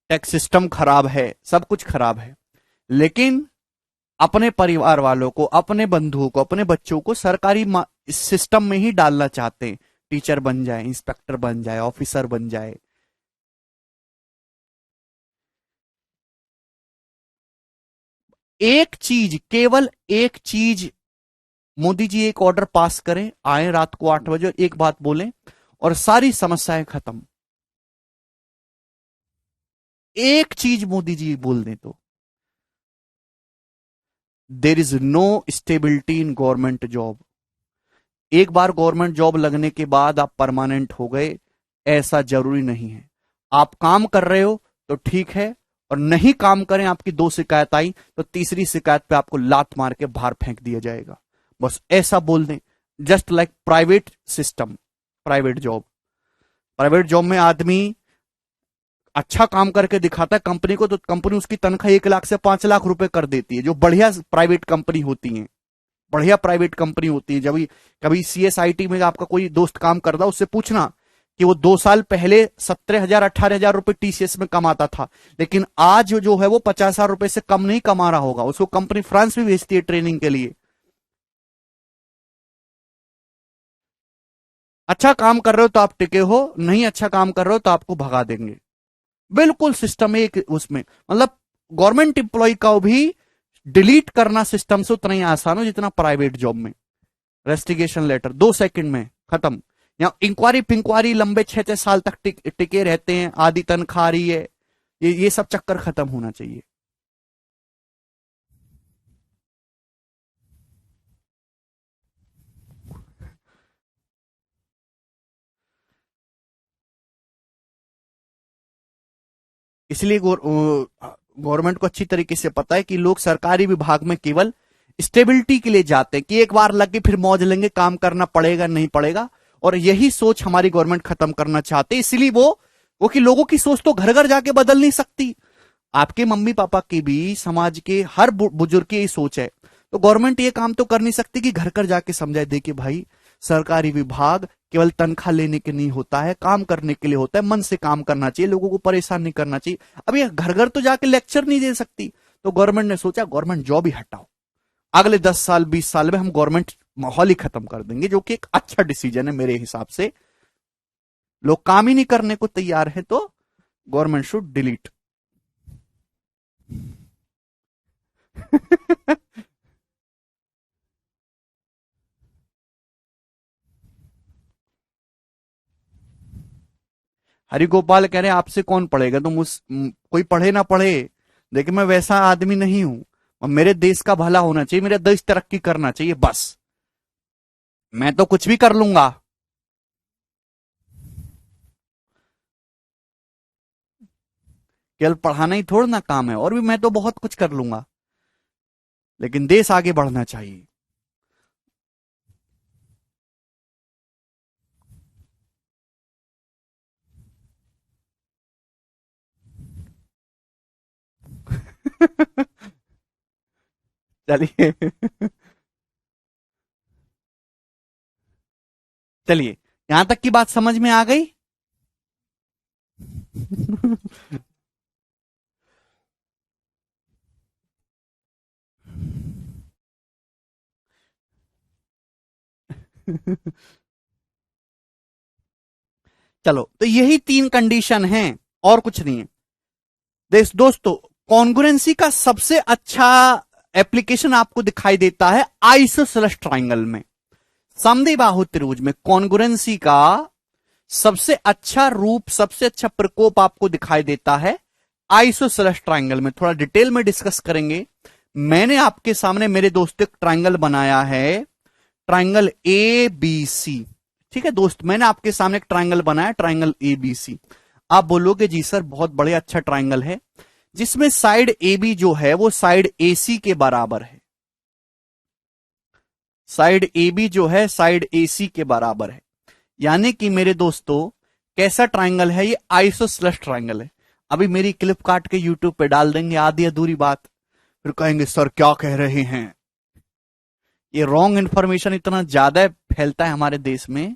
टैक्स सिस्टम खराब है, सब कुछ खराब है। लेकिन अपने परिवार वालों को, अपने बंधुओं को, अपने बच्चों को सरकारी सिस्टम में ही डालना चाहते हैं। टीचर बन जाए, इंस्पेक्टर बन जाए, ऑफिसर बन जाए। एक चीज, केवल एक चीज, मोदी जी एक ऑर्डर पास करें, आए रात को 8 बजे, एक बात बोलें और सारी समस्याएं खत्म। एक चीज मोदी जी बोल दें तो, there is no stability in government job. एक बार गवर्नमेंट जॉब लगने के बाद आप परमानेंट हो गए, ऐसा जरूरी नहीं है। आप काम कर रहे हो तो ठीक है, और नहीं काम करें, आपकी 2 शिकायत आई, तो तीसरी शिकायत पे आपको लात मार के बाहर फेंक दिया जाएगा। बस ऐसा बोल दें। Just like private system, private job में आदमी अच्छा काम करके दिखाता है कंपनी को, तो कंपनी उसकी तनख्वाह 1 लाख से 5 लाख रुपए कर देती है, जो बढ़िया प्राइवेट कंपनी होती है। बढ़िया प्राइवेट कंपनी होती है। जब कभी CSIT में आपका कोई दोस्त काम करता, उससे पूछना कि वो 2 साल पहले 17,000 18,000 रुपए TCS में कमाता था, लेकिन आज जो है वो 50,000 रुपए से कम नहीं कमा रहा होगा। उसको कंपनी फ्रांस भी भेजती है ट्रेनिंग के लिए। अच्छा काम कर रहे हो तो आप टिके हो, नहीं अच्छा काम कर रहे हो तो आपको भगा देंगे। बिल्कुल सिस्टम एक उसमें, मतलब गवर्नमेंट एम्प्लॉय का भी डिलीट करना सिस्टम से उतना ही आसान हो जितना प्राइवेट जॉब में। रेस्टिगेशन लेटर 2 सेकंड में खत्म। या इंक्वायरी पिंक्वायरी लंबे 6-6 साल तक टिके रहते हैं, आधी तनख्वाह आ रही है, ये सब चक्कर खत्म होना चाहिए। इसलिए गवर्नमेंट को अच्छी तरीके से पता है कि लोग सरकारी विभाग में केवल स्टेबिलिटी के लिए जाते हैं, कि एक बार लग के फिर मौज लेंगे, काम करना पड़ेगा नहीं पड़ेगा। और यही सोच हमारी गवर्नमेंट खत्म करना चाहते हैं। इसलिए वो कि लोगों की सोच तो घर घर जाके बदल नहीं सकती। आपके मम्मी पापा की भी, समाज के हर बुजुर्ग की यही सोच है, तो गवर्नमेंट ये काम तो कर नहीं सकती कि घर घर जाके समझाए, देखिए भाई सरकारी विभाग केवल तनख्वाह लेने के नहीं होता है, काम करने के लिए होता है। मन से काम करना चाहिए, लोगों को परेशान नहीं करना चाहिए। अब ये घर घर तो जाके लेक्चर नहीं दे सकती, तो गवर्नमेंट ने सोचा गवर्नमेंट जॉब ही हटाओ, अगले 10 साल 20 साल में हम गवर्नमेंट माहौल ही खत्म कर देंगे, जो कि एक अच्छा डिसीजन है मेरे हिसाब से। लोग काम ही नहीं करने को तैयार है, तो गवर्नमेंट शुड डिलीट। हरिगोपाल कह रहे हैं आपसे कौन पढ़ेगा, तुम कोई पढ़े ना पढ़े, देखिए मैं वैसा आदमी नहीं हूं, और मेरे देश का भला होना चाहिए, मेरा देश तरक्की करना चाहिए, बस मैं तो कुछ भी कर लूंगा। केवल पढ़ाना ही थोड़ा ना काम है, और भी मैं तो बहुत कुछ कर लूंगा, लेकिन देश आगे बढ़ना चाहिए। चलिए। चलिए, यहां तक की बात समझ में आ गई। चलो, तो यही 3 कंडीशन हैं, और कुछ नहीं है। दोस्तों, कॉन्ग्रुएंसी का सबसे अच्छा एप्लीकेशन आपको दिखाई देता है आइसोसेलेस ट्राइंगल में, समद्विबाहु त्रिभुज में कॉन्ग्रुएंसी का सबसे अच्छा रूप, सबसे अच्छा प्रकोप आपको दिखाई देता है आइसोसेलेस ट्राइंगल में। थोड़ा डिटेल में डिस्कस करेंगे। मैंने आपके सामने मेरे दोस्तों एक ट्राइंगल बनाया है, ट्राइंगल ए बी सी। ठीक है दोस्त, मैंने आपके सामने एक ट्राइंगल बनाया, ट्राइंगल ए बी सी। आप बोलोगे जी सर बहुत बढ़िया अच्छा ट्राइंगल है, जिसमें साइड ए बी जो है वो साइड ए सी के बराबर है। साइड ए बी जो है साइड ए सी के बराबर है, यानी कि मेरे दोस्तों कैसा ट्राइंगल है ये, आइसोसेलेस ट्राइंगल है। अभी मेरी क्लिप काट के यूट्यूब पे डाल देंगे आधी अधूरी बात, फिर कहेंगे सर क्या कह रहे हैं। ये रॉन्ग इंफॉर्मेशन इतना ज्यादा फैलता है हमारे देश में।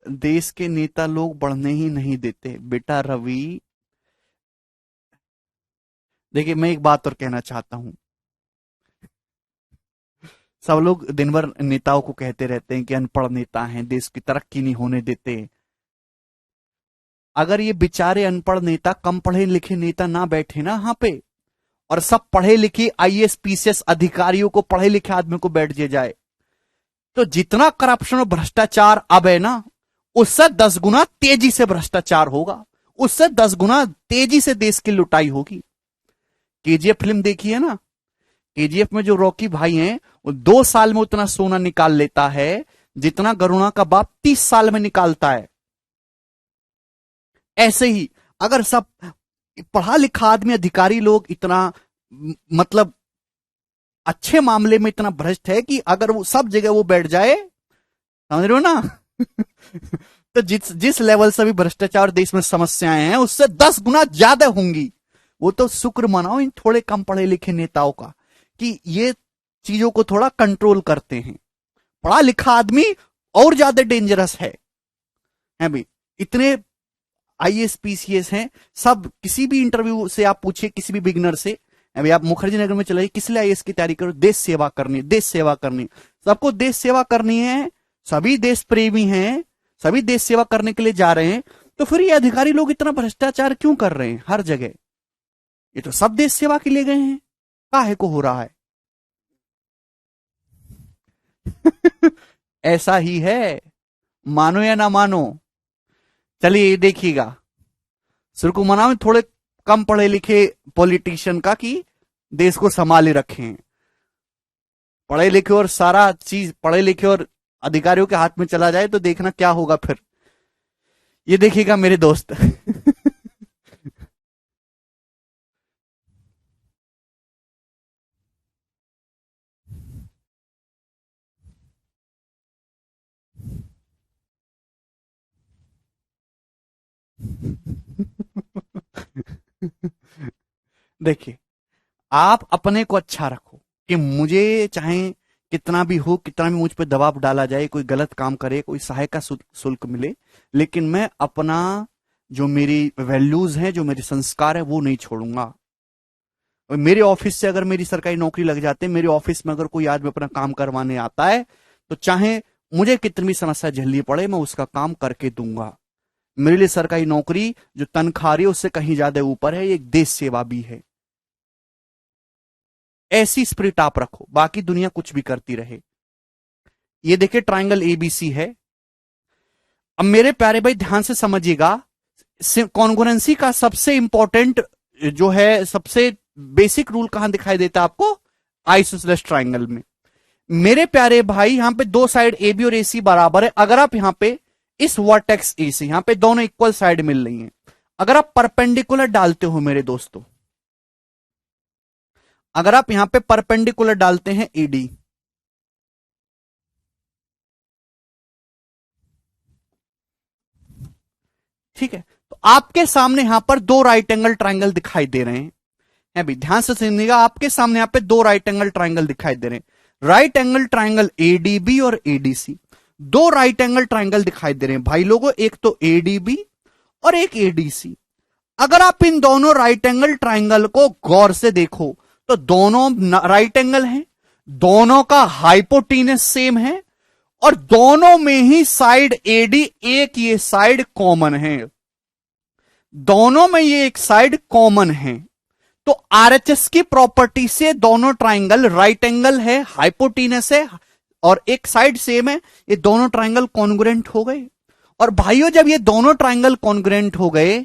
देश के नेता लोग बढ़ने ही नहीं देते बेटा रवि। देखिए मैं एक बात और कहना चाहता हूं, सब लोग दिन भर नेताओं को कहते रहते हैं कि अनपढ़ नेता हैं, देश की तरक्की नहीं होने देते। अगर ये बेचारे अनपढ़ नेता, कम पढ़े लिखे नेता ना बैठे ना यहाँ पे, और सब पढ़े लिखे आईएएस पीसीएस अधिकारियों को, पढ़े लिखे आदमी को बैठ दिया जाए, तो जितना करप्शन और भ्रष्टाचार अब है ना, उससे 10 गुना तेजी से भ्रष्टाचार होगा, उससे 10 गुना तेजी से देश की लुटाई होगी। केजीएफ फिल्म देखी है ना, केजीएफ में जो रॉकी भाई हैं वो 2 साल में उतना सोना निकाल लेता है जितना गरुणा का बाप 30 साल में निकालता है। ऐसे ही अगर सब पढ़ा लिखा आदमी, अधिकारी लोग इतना मतलब अच्छे मामले में इतना भ्रष्ट है कि अगर वो सब जगह वो बैठ जाए, समझ रहे हो ना। तो जिस जिस लेवल से भी भ्रष्टाचार देश में समस्याएं हैं उससे 10 गुना ज्यादा होंगी। वो तो शुक्र मनाओ इन थोड़े कम पढ़े लिखे नेताओं का कि ये चीजों को थोड़ा कंट्रोल करते हैं। पढ़ा लिखा आदमी और ज्यादा डेंजरस है भाई। इतने आईएएस पीसीएस हैं, सब किसी भी इंटरव्यू से आप पूछिए किसी भी बिगनर से, अभी आप मुखर्जी नगर में चलाइए, किस लिए आईएएस की तैयारी करो, देश सेवा करनी, देश सेवा करनी, सबको देश सेवा करनी है, सभी देश प्रेमी हैं, सभी देश सेवा करने के लिए जा रहे हैं। तो फिर ये अधिकारी लोग इतना भ्रष्टाचार क्यों कर रहे हैं हर जगह? ये तो सब देश सेवा के लिए गए हैं, काहे को हो रहा है? ऐसा ही है, मानो या ना मानो। चलिए ये देखिएगा, सिर्फ मना में थोड़े कम पढ़े लिखे पॉलिटिशियन का कि देश को संभाले रखे हैं। पढ़े लिखे और सारा चीज पढ़े लिखे और अधिकारियों के हाथ में चला जाए तो देखना क्या होगा फिर। ये देखिएगा मेरे दोस्त। देखिए, आप अपने को अच्छा रखो कि मुझे चाहे कितना भी हो, कितना भी मुझ पे दबाव डाला जाए, कोई गलत काम करे, कोई सहायता शुल्क मिले, लेकिन मैं अपना जो मेरी वैल्यूज हैं, जो मेरे संस्कार है, वो नहीं छोड़ूंगा। और मेरे ऑफिस से अगर मेरी सरकारी नौकरी लग जाती है, मेरे ऑफिस में अगर कोई आदमी अपना काम करवाने आता है, तो चाहे मुझे कितनी भी समस्या झेलनी पड़े, मैं उसका काम करके दूंगा। मेरे लिए सरकारी नौकरी जो तनख्वाह रही है उससे कहीं ज्यादा ऊपर है, एक देश सेवा भी है। ऐसी स्पिरिट आप रखो, बाकी दुनिया कुछ भी करती रहे। ये देखिए ट्रायंगल एबीसी है। अब मेरे प्यारे भाई ध्यान से समझिएगा, कॉन्ग्रुएंसी का सबसे इंपॉर्टेंट जो है, सबसे बेसिक रूल कहां दिखाई देता है आपको? आइसोसेलेस ट्रायंगल में। मेरे प्यारे भाई यहां पे दो साइड ए बी और ए सी बराबर है। अगर आप यहां पे इस वर्टेक्स ए से, यहां पे दोनों इक्वल साइड मिल रही हैं, अगर आप परपेंडिकुलर डालते हो मेरे दोस्तों, अगर आप यहां पे परपेंडिकुलर डालते हैं एडी, ठीक है, तो आपके सामने यहां पर दो राइट एंगल ट्रायंगल दिखाई दे रहे हैं। भाई ध्यान से सुनिएगा, आपके सामने यहां पे दो राइट एंगल ट्रायंगल दिखाई दे रहे हैं। राइट एंगल ट्रायंगल एडीबी और एडीसी, दो राइट एंगल ट्रायंगल दिखाई दे रहे हैं भाई लोगों, एक तो एडीबी और एक एडीसी। अगर आप इन दोनों राइट एंगल ट्रायंगल को गौर से देखो, तो दोनों राइट एंगल हैं, दोनों का हाइपोटीनस सेम है, और दोनों में ही साइड एडी, एक ये साइड कॉमन है, दोनों में ये एक साइड कॉमन है। तो आरएचएस की प्रॉपर्टी से दोनों ट्रायंगल राइट एंगल है, हाइपोटीनस है, और एक साइड सेम है, ये दोनों ट्रायंगल कॉन्ग्रुएंट हो गए। और भाइयों जब ये दोनों ट्रायंगल कॉन्ग्रुएंट हो गए,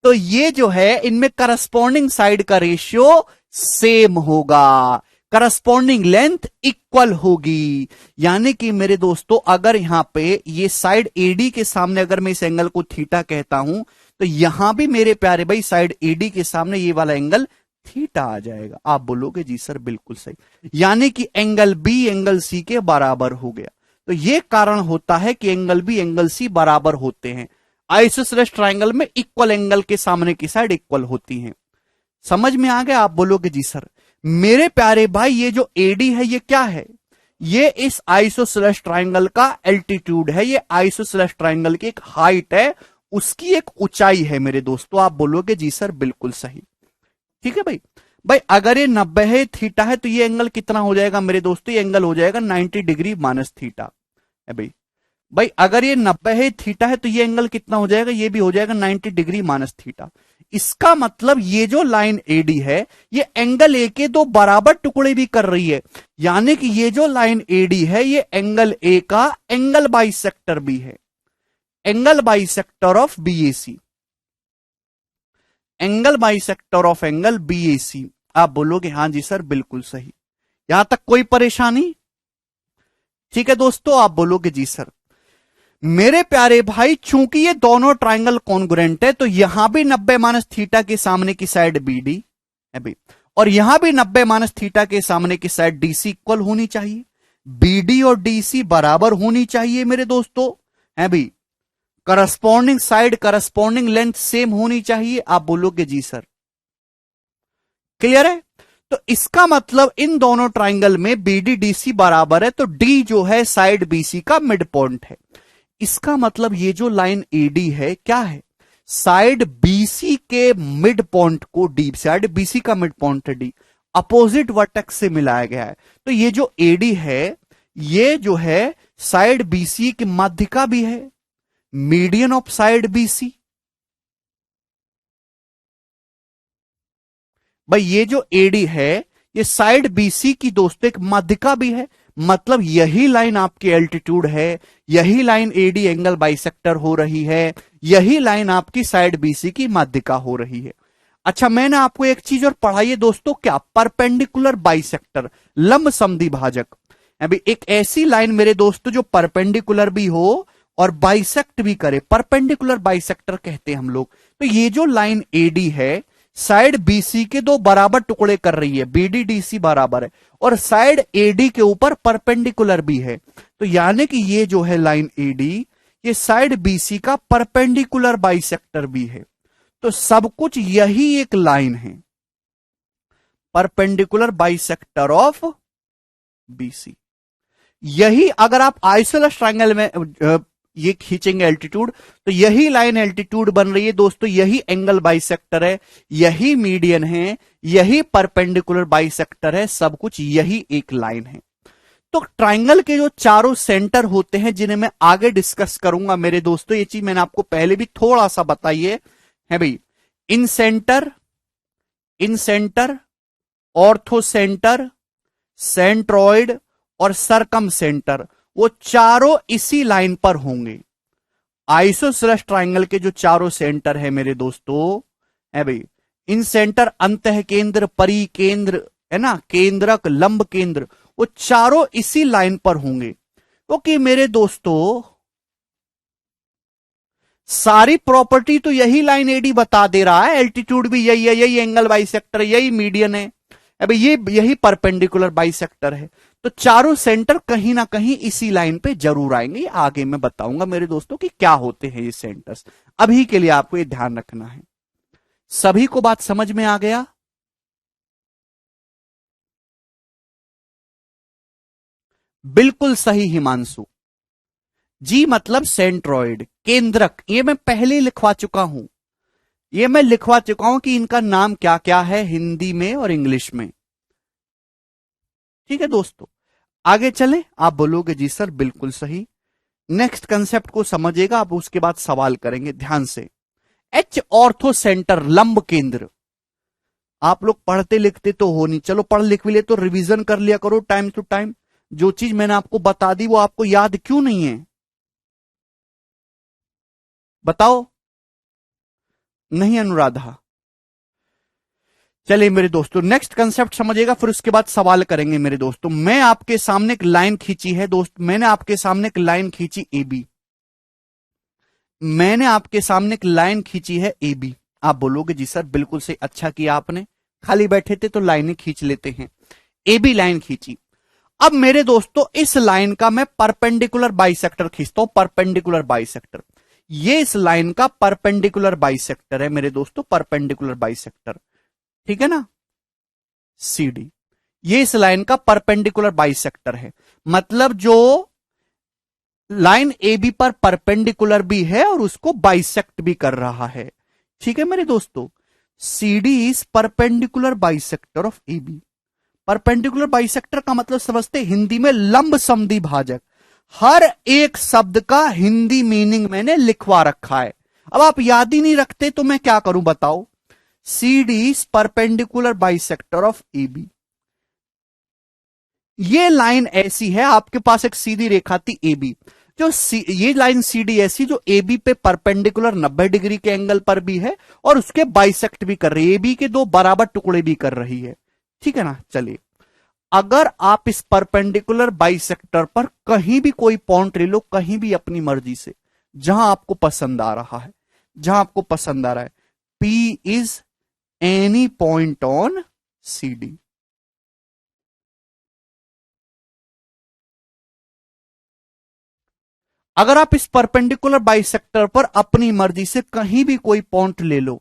तो ये जो है इनमें करस्पॉन्डिंग साइड का रेशियो सेम होगा, करस्पॉन्डिंग लेंथ इक्वल होगी। यानी कि मेरे दोस्तों, अगर यहां पे ये साइड एडी के सामने अगर मैं इस एंगल को थीटा कहता हूं, तो यहां भी मेरे प्यारे भाई साइड एडी के सामने ये वाला एंगल थीटा आ जाएगा। आप बोलोगे जी सर बिल्कुल सही, यानी कि एंगल बी एंगल सी के बराबर हो गया। तो ये कारण होता है कि एंगल बी एंगल सी बराबर होते हैं। आइसोसेलेस ट्रायंगल में इक्वल एंगल के सामने की साइड इक्वल होती हैं। समझ में आ गया? आप बोलोगे जी सर। मेरे प्यारे भाई ये जो एडी है ये क्या है? ये इस आइसोसेलेस ट्रायंगल का एल्टीट्यूड है, ये आइसोसेलेस ट्रायंगल की एक हाइट है, उसकी एक ऊंचाई है मेरे दोस्तों। आप बोलोगे जी सर बिल्कुल सही। ठीक है भाई। भाई अगर ये 90 है, थीटा है, तो ये एंगल कितना हो जाएगा मेरे दोस्तों? ये एंगल हो जाएगा 90 डिग्री माइनस थीटा है भाई। भाई अगर ये 90 है, थीटा है, तो ये एंगल कितना हो जाएगा? ये भी हो जाएगा 90 डिग्री माइनस थीटा। इसका मतलब ये जो लाइन एडी है, ये एंगल ए के दो बराबर टुकड़े भी कर रही है। यानी कि ये जो लाइन एडी है, ये एंगल ए का एंगल बाइसेक्टर भी है, angle bisector of BAC, angle bisector of angle BAC. आप बोलोगे हां जी सर बिल्कुल सही। यहां तक कोई परेशानी? ठीक है दोस्तों, आप बोलोगे जी सर। मेरे प्यारे भाई चूंकि ये दोनों ट्रायंगल कॉन्ग्रुएंट है, तो यहां भी 90 माइनस थीटा के सामने की साइड बीडी है भाई, और यहां भी 90 माइनस थीटा के सामने की साइड डीसी इक्वल होनी चाहिए। बीडी और डीसी बराबर होनी चाहिए मेरे दोस्तों, है भाई। Corresponding side, corresponding length same होनी चाहिए। आप बोलोगे जी सर। क्लियर है? तो इसका मतलब इन दोनों ट्रायंगल में बीडी डीसी बराबर है, तो डी जो है साइड बीसी का मिड पॉइंट है। इसका मतलब ये जो लाइन एडी है क्या है? साइड बीसी के मिड पॉइंट को, डी साइड बीसी का मिड पॉइंट है डी, अपोजिट वर्टेक्स से मिलाया गया है। तो ये जो एडी है, ये जो है साइड बीसी की माध्यिका भी है, मीडियन ऑफ साइड बीसी। भाई ये जो एडी है, ये साइड बीसी की दोस्तों एक माध्यिका भी है। मतलब यही लाइन आपकी एल्टीट्यूड है, यही लाइन एडी एंगल बाइसेक्टर हो रही है, यही लाइन आपकी साइड बीसी की माध्यिका हो रही है। अच्छा, मैंने आपको एक चीज और पढ़ाई है दोस्तों, क्या? परपेंडिकुलर बाइसेक्टर, लंब समद्वि भाजक। अभी एक ऐसी लाइन मेरे दोस्तों जो परपेंडिकुलर भी हो और बाइसेक्ट भी करे, परपेंडिकुलर बाइसेक्टर कहते हैं हम लोग। तो ये जो लाइन एडी है, साइड बीसी के दो बराबर टुकड़े कर रही है, बीडी डीसी बराबर है, और साइड एडी के ऊपर परपेंडिकुलर भी है। तो यानी कि ये जो है लाइन एडी, ये साइड बीसी का परपेंडिकुलर बाइसेक्टर भी है। तो सब कुछ यही एक लाइन है, परपेंडिकुलर बाइसेक्टर ऑफ बीसी। यही अगर आप आइसोलेस ट्रायंगल में ये खींचेंगे एल्टीट्यूड, तो यही लाइन एल्टीट्यूड बन रही है दोस्तों, यही एंगल बाइसेक्टर है, यही मीडियन है, यही परपेंडिकुलर बाइसेक्टर है, सब कुछ यही एक लाइन है। तो ट्रायंगल के जो चारों सेंटर होते हैं, जिन्हें मैं आगे डिस्कस करूंगा मेरे दोस्तों, ये चीज मैंने आपको पहले भी थोड़ा सा बताई है भाई। इन सेंटर, ऑर्थो सेंटर, सेंट्रॉइड और सरकम सेंटर, वो चारों इसी लाइन पर होंगे। आइसोसेलेस ट्रायंगल के जो चारों सेंटर है मेरे दोस्तों, है भाई, इन सेंटर, अंतः केंद्र, परिकेंद्र, है ना, केंद्रक, लंब केंद्र, वो चारों इसी लाइन पर होंगे। क्योंकि मेरे दोस्तों सारी प्रॉपर्टी तो यही लाइन एडी बता दे रहा है, एल्टीट्यूड भी यही है, यही एंगल बाइसेक्टर, यही मीडियन है, अबे ये यही परपेंडिकुलर बाइसेक्टर है। तो चारों सेंटर कहीं ना कहीं इसी लाइन पे जरूर आएंगे। आगे मैं बताऊंगा मेरे दोस्तों कि क्या होते हैं ये सेंटर्स। अभी के लिए आपको ये ध्यान रखना है। सभी को बात समझ में आ गया? बिल्कुल सही हिमांशु जी, मतलब सेंट्रॉइड, केंद्रक, ये मैं पहले ही लिखवा चुका हूं, ये मैं लिखवा चुका हूं कि इनका नाम क्या क्या है हिंदी में और इंग्लिश में। ठीक है दोस्तों, आगे चलें। आप बोलोगे जी सर बिल्कुल सही। नेक्स्ट कंसेप्ट को समझिएगा, आप उसके बाद सवाल करेंगे ध्यान से। एच ऑर्थो सेंटर, लंब केंद्र। आप लोग पढ़ते लिखते तो हो नहीं, चलो पढ़ लिख भी ले तो रिवीजन कर लिया करो टाइम टू टाइम। जो चीज मैंने आपको बता दी वो आपको याद क्यों नहीं है, बताओ? नहीं अनुराधा? चलिए मेरे दोस्तों, नेक्स्ट कंसेप्ट समझिएगा, फिर उसके बाद सवाल करेंगे मेरे दोस्तों। मैं आपके सामने एक लाइन खींची है दोस्त, मैंने आपके सामने एक लाइन खींची ए बी, मैंने आपके सामने एक लाइन खींची है ए बी। आप बोलोगे जी सर बिल्कुल सही, अच्छा किया आपने, खाली बैठे थे तो लाइनें खींच लेते हैं। ए बी लाइन खींची। अब मेरे दोस्तों इस लाइन का मैं परपेंडिकुलर बाइसेक्टर खींचता हूं, परपेंडिकुलर बाइसेक्टर। ये इस लाइन का परपेंडिकुलर बाइसेक्टर है मेरे दोस्तों, परपेंडिकुलर बाइसेक्टर, ठीक है ना, सी डी। ये इस लाइन का परपेंडिकुलर बाइसेक्टर है, मतलब जो लाइन ए बी पर परपेंडिकुलर भी है और उसको बाइसेक्ट भी कर रहा है। ठीक है मेरे दोस्तों, C D is perpendicular bisector of A B. Perpendicular bisector का मतलब समझते हिंदी में लंब समद्वि भाजक। हर एक शब्द का हिंदी मीनिंग मैंने लिखवा रखा है। अब आप याद ही नहीं रखते तो मैं क्या करूं बताओ? C D is perpendicular bisector of A B. ये लाइन ऐसी है, आपके पास एक सीधी रेखा थी ए बी, जो ये लाइन सी डी ऐसी जो ए बी पे परपेंडिकुलर 90 डिग्री के एंगल पर भी है और उसके बाइसेक्ट भी कर रही है, ए बी के दो बराबर टुकड़े भी कर रही है। ठीक है ना? चलिए, अगर आप इस परपेंडिकुलर बाइसेक्टर पर कहीं भी कोई पॉइंट ले लो, कहीं भी अपनी मर्जी से, जहां आपको पसंद आ रहा है, जहां आपको पसंद आ रहा है, P is any point on C D. अगर आप इस परपेंडिकुलर बाइसेक्टर पर अपनी मर्जी से कहीं भी कोई पॉइंट ले लो,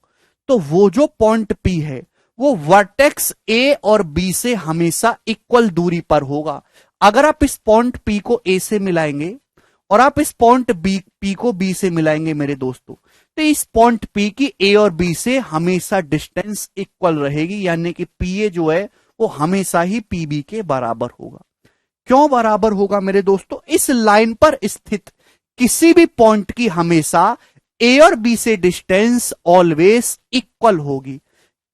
तो वो जो पॉइंट P है वो वर्टेक्स A और B से हमेशा इक्वल दूरी पर होगा। अगर आप इस पॉइंट P को A से मिलाएंगे और आप इस पॉइंट P को B से मिलाएंगे मेरे दोस्तों, तो इस पॉइंट P की A और B से हमेशा डिस्टेंस इक्वल रहेगी, यानी कि PA जो है वो हमेशा ही PB के बराबर होगा। क्यों बराबर होगा मेरे दोस्तों? इस लाइन पर स्थित किसी भी पॉइंट की हमेशा A और B से डिस्टेंस ऑलवेज इक्वल होगी।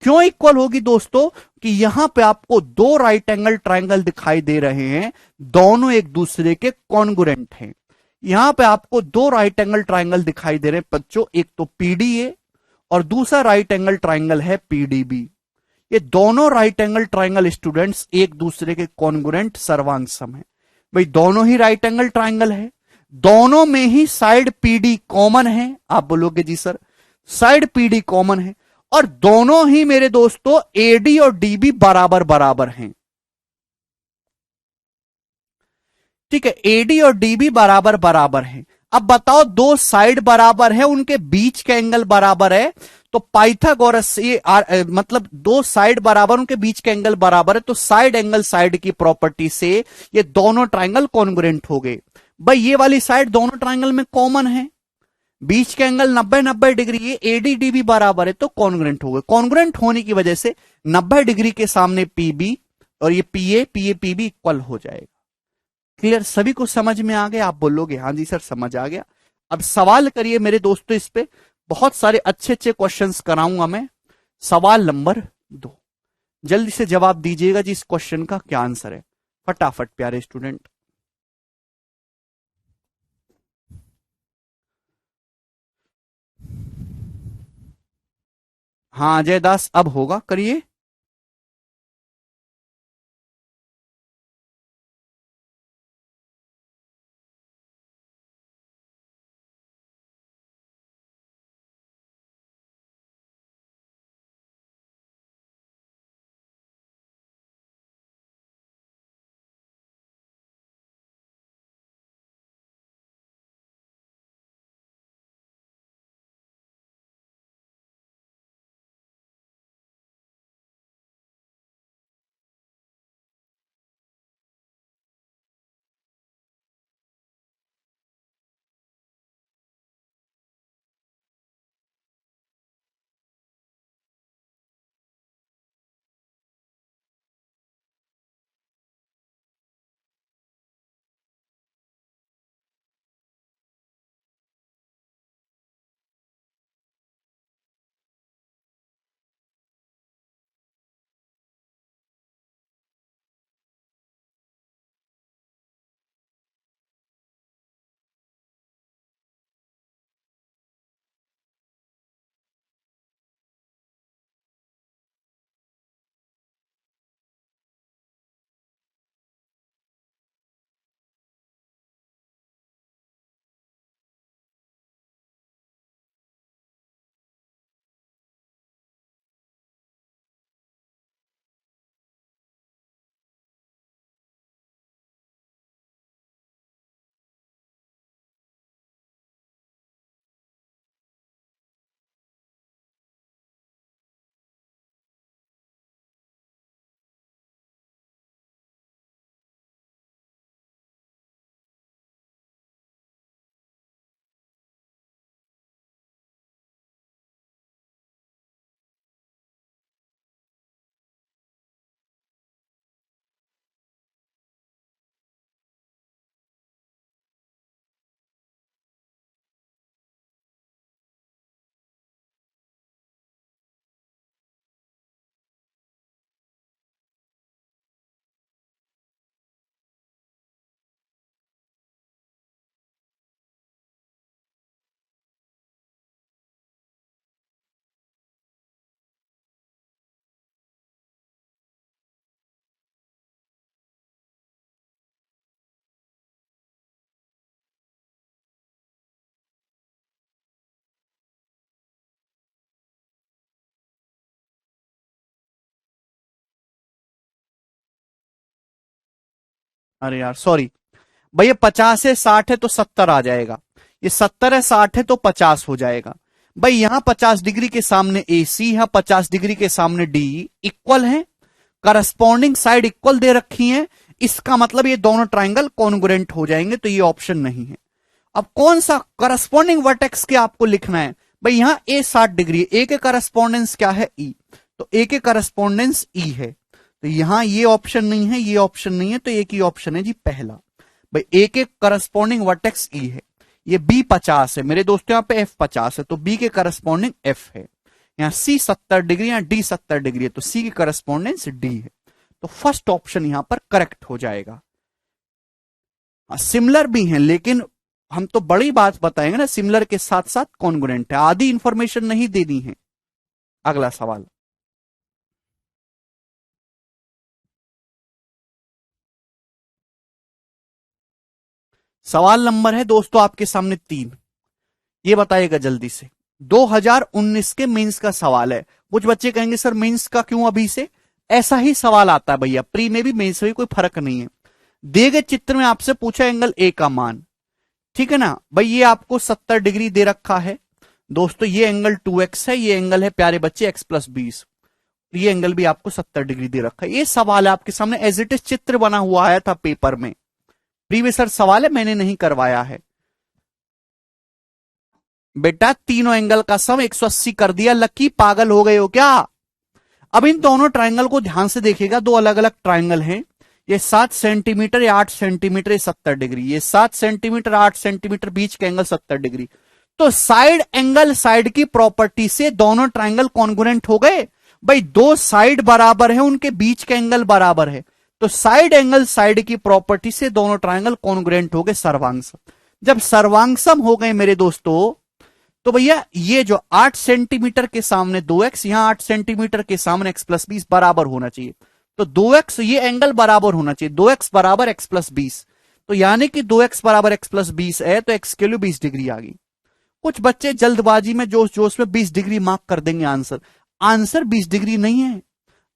क्यों इक्वल होगी दोस्तों? कि यहां पे आपको दो राइट एंगल ट्रायंगल दिखाई दे रहे हैं, दोनों एक दूसरे के कॉन्ग्रुएंट हैं। यहां पे आपको दो राइट एंगल ट्रायंगल दिखाई दे रहे हैं बच्चों, एक तो पीडीए और दूसरा राइट एंगल ट्रायंगल है पीडीबी। ये दोनों राइट एंगल ट्रायंगल स्टूडेंट्स एक दूसरे के कॉन्ग्रुएंट सर्वांग सम है। भाई दोनों ही राइट एंगल ट्रायंगल है, दोनों में ही साइड पीडी कॉमन है। आप बोलोगे जी सर साइड पीडी कॉमन है, और दोनों ही मेरे दोस्तों एडी और डीबी बराबर बराबर हैं। ठीक है, एडी और डीबी बराबर बराबर हैं। अब बताओ, दो साइड बराबर है, उनके बीच का एंगल बराबर है, तो पाइथागोरस ये मतलब दो साइड बराबर, उनके बीच के एंगल बराबर है, तो साइड एंगल साइड की प्रॉपर्टी से ये दोनों ट्राइंगल कॉन्ग्रुएंट हो गए। भाई ये वाली साइड दोनों ट्राइंगल में कॉमन है, बीच के एंगल 90-90 डिग्री, ये एडीडी भी बराबर है, तो कॉन्ग्रुएंट हो गए। कॉन्ग्रुएंट होने की वजह से 90 डिग्री के सामने पीबी और ये पीए पीबी इक्वल हो जाएगा। क्लियर? सभी को समझ में आ गया? आप बोलोगे हाँ जी सर समझ आ गया। अब सवाल करिए मेरे दोस्तों, इस पे बहुत सारे अच्छे अच्छे क्वेश्चंस कराऊंगा मैं। सवाल नंबर 2, जल्दी से जवाब दीजिएगा जी, इस क्वेश्चन का क्या आंसर है, फटाफट प्यारे स्टूडेंट। हाँ अजय दास अब होगा, करिए। अरे यार सॉरी भैया, 50 है 60 है तो 70 आ जाएगा, ये 70 है 60 है तो 50 हो जाएगा। भाई यहां 50 डिग्री के सामने ए सी, यहां 50 डिग्री के सामने डी इक्वल है, करस्पॉन्डिंग साइड इक्वल दे रखी है, इसका मतलब ये दोनों ट्राइंगल कॉन्ग्रुएंट हो जाएंगे, तो ये ऑप्शन नहीं है। अब कौन सा करस्पॉन्डिंग वर्टेक्स के आपको लिखना है? भाई यहां ए 60 डिग्री, ए के करस्पॉन्डेंस क्या है ई, तो ए के करस्पॉन्डेंस ई है, तो यहां ये ऑप्शन नहीं है, ये ऑप्शन नहीं है, तो एक ही ऑप्शन है जी पहला। भाई ए के करस्पॉन्डिंग वर्टेक्स ई है, ये बी 50 है मेरे दोस्तों, यहां पे एफ 50 है, तो बी के करस्पॉन्डिंग एफ है। यहां सी 70 डिग्री, यहां डी 70 डिग्री है, तो सी की करस्पॉन्डेंस डी है, तो फर्स्ट ऑप्शन यहां पर करेक्ट हो जाएगा। सिमिलर भी हैं, लेकिन हम तो बड़ी बात बताएंगे ना, सिमिलर के साथ साथ कॉन्ग्रुएंट है, आधी इंफॉर्मेशन नहीं देनी है। अगला सवाल, सवाल नंबर है दोस्तों आपके सामने 3, ये बताइएगा जल्दी से। 2019 के मेंस का सवाल है। कुछ बच्चे कहेंगे सर मेंस का क्यों अभी से? ऐसा ही सवाल आता है भैया, प्री में भी मेंस में भी कोई फर्क नहीं है। दिए गए चित्र में आपसे पूछा एंगल ए का मान, ठीक है ना भाई, ये आपको 70 डिग्री दे रखा है, दोस्तों ये एंगल 2x है, ये एंगल है प्यारे बच्चे x प्लस 20, ये एंगल भी आपको 70 डिग्री दे रखा है। ये सवाल है आपके सामने, एज इट इज चित्र बना हुआ आया था पेपर में, प्रीवियस सवाल है, मैंने नहीं करवाया है। बेटा तीनों एंगल का सम 180 कर दिया, लकी पागल हो गए हो क्या? अब इन दोनों ट्राइंगल को ध्यान से देखिएगा, दो अलग अलग ट्राइंगल हैं, ये 7 सेंटीमीटर या 8 सेंटीमीटर, ये 70 डिग्री, ये 7 सेंटीमीटर 8 सेंटीमीटर, बीच का एंगल 70 डिग्री। तो साइड एंगल साइड की प्रॉपर्टी से दोनों ट्राइंगल कॉन्ग्रुएंट हो गए। भाई दो साइड बराबर है, उनके बीच का एंगल बराबर है, तो साइड एंगल साइड की प्रॉपर्टी से दोनों ट्राइंगल कॉन्ग्रुएंट हो गए, सर्वांगसम। जब सर्वांगसम हो गए मेरे दोस्तों, तो भैया ये जो 8 सेंटीमीटर के सामने 2x, यहां 8 सेंटीमीटर के सामने x प्लस 20 बराबर होना चाहिए। तो 2x, ये एंगल बराबर होना चाहिए, 2x बराबर x प्लस 20। तो यानी कि 2x बराबर x प्लस 20 है, तो x के लिए 20 डिग्री आ गई। कुछ बच्चे जल्दबाजी में जोश जोश में 20 डिग्री मार्क कर देंगे आंसर। आंसर 20 डिग्री नहीं है।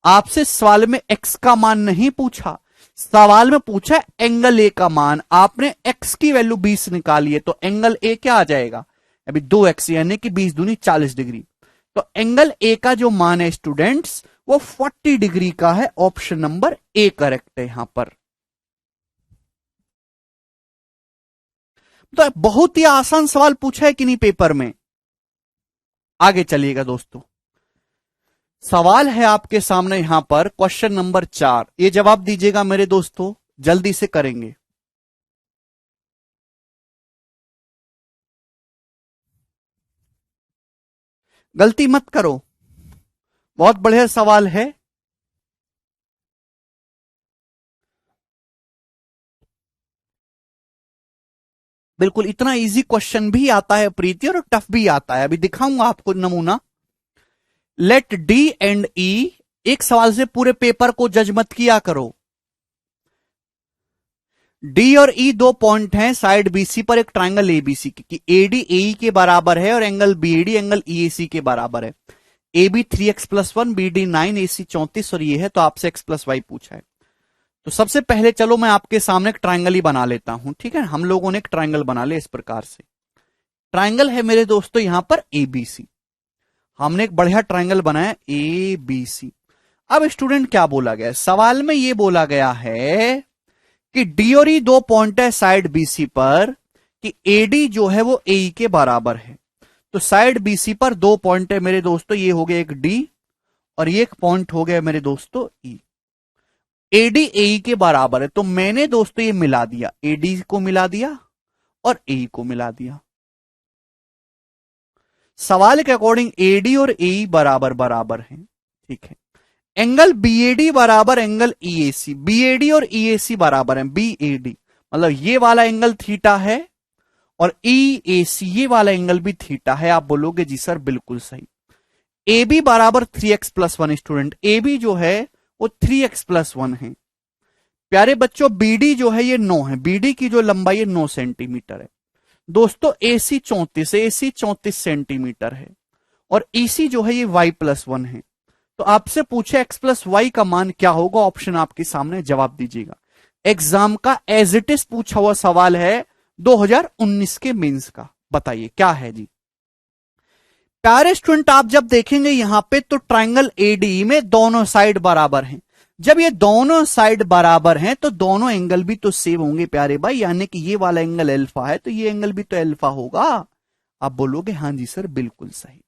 आपसे सवाल में x का मान नहीं पूछा, सवाल में पूछा एंगल a का मान। आपने x की वैल्यू 20 निकाली है, तो एंगल a क्या आ जाएगा? अभी 2x यानी कि 20 दूनी 40 डिग्री। तो एंगल ए का जो मान है स्टूडेंट्स, वो 40 डिग्री का है। ऑप्शन नंबर ए करेक्ट है यहां पर। तो बहुत ही आसान सवाल पूछा है कि नहीं पेपर में। आगे चलिएगा दोस्तों, सवाल है आपके सामने यहां पर क्वेश्चन नंबर 4। ये जवाब दीजिएगा मेरे दोस्तों, जल्दी से करेंगे। गलती मत करो, बहुत बढ़िया सवाल है। बिल्कुल इतना इजी क्वेश्चन भी आता है प्रीति, और टफ भी आता है। अभी दिखाऊंगा आपको नमूना। लेट डी एंड ई, एक सवाल से पूरे पेपर को जज मत किया करो। डी और ई दो पॉइंट हैं साइड बीसी पर एक ट्राइंगल एबीसी की, कि एडी एई के बराबर है और एंगल बीडी एंगल ईएसी के बराबर है। A B 3x plus 1, B D 9, AC 34 और ये है, तो आपसे x प्लस वाई पूछा है। तो सबसे पहले चलो मैं आपके सामने एक ट्राइंगल ही बना लेता हूं, ठीक है। हम लोगों ने एक ट्राइंगल बना लिया इस प्रकार से। ट्राइंगल है मेरे दोस्तों यहां पर एबीसी, हमने एक बढ़िया ट्राइंगल बनाया एबीसी। अब स्टूडेंट क्या बोला गया सवाल में? ये बोला गया है कि डी और ई दो पॉइंट है साइड बीसी पर, कि एडी जो है वो ए के बराबर है। तो साइड बीसी पर दो पॉइंट है मेरे दोस्तों, ये हो गया एक डी और ये एक पॉइंट हो गया मेरे दोस्तों ई। एडी ए के बराबर है, तो मैंने दोस्तों ये मिला दिया, एडी को मिला दिया और ए को मिला दिया। सवाल के अकॉर्डिंग एडी और ए बराबर बराबर हैं, ठीक है। एंगल बीएडी बराबर एंगल ईएसी, बीएडी और ईएसी बराबर है, बीएडी मतलब ये वाला एंगल थीटा है और ईएसी ये वाला एंगल भी थीटा है। आप बोलोगे जी सर बिल्कुल सही। ए बी बराबर 3x plus 1, student A B जो है वो 3x प्लस 1 है। प्यारे बच्चों बीडी जो है ये 9 है, बीडी की जो लंबाई है 9 सेंटीमीटर है। दोस्तों AC 34 है, AC 34 सेंटीमीटर है और EC जो है ये y प्लस 1 है। तो आपसे पूछे x प्लस वाई का मान क्या होगा, ऑप्शन आपके सामने, जवाब दीजिएगा। एग्जाम का एज इट इज पूछा हुआ सवाल है 2019 के मेंस का, बताइए क्या है जी। प्यारे स्टूडेंट आप जब देखेंगे यहां पे तो ट्राइंगल एडी में दोनों साइड बराबर हैं। जब ये दोनों साइड बराबर हैं तो दोनों एंगल भी तो सेम होंगे प्यारे भाई, यानी कि ये वाला एंगल अल्फा है तो ये एंगल भी तो अल्फा होगा। आप बोलोगे हाँ जी सर बिल्कुल सही,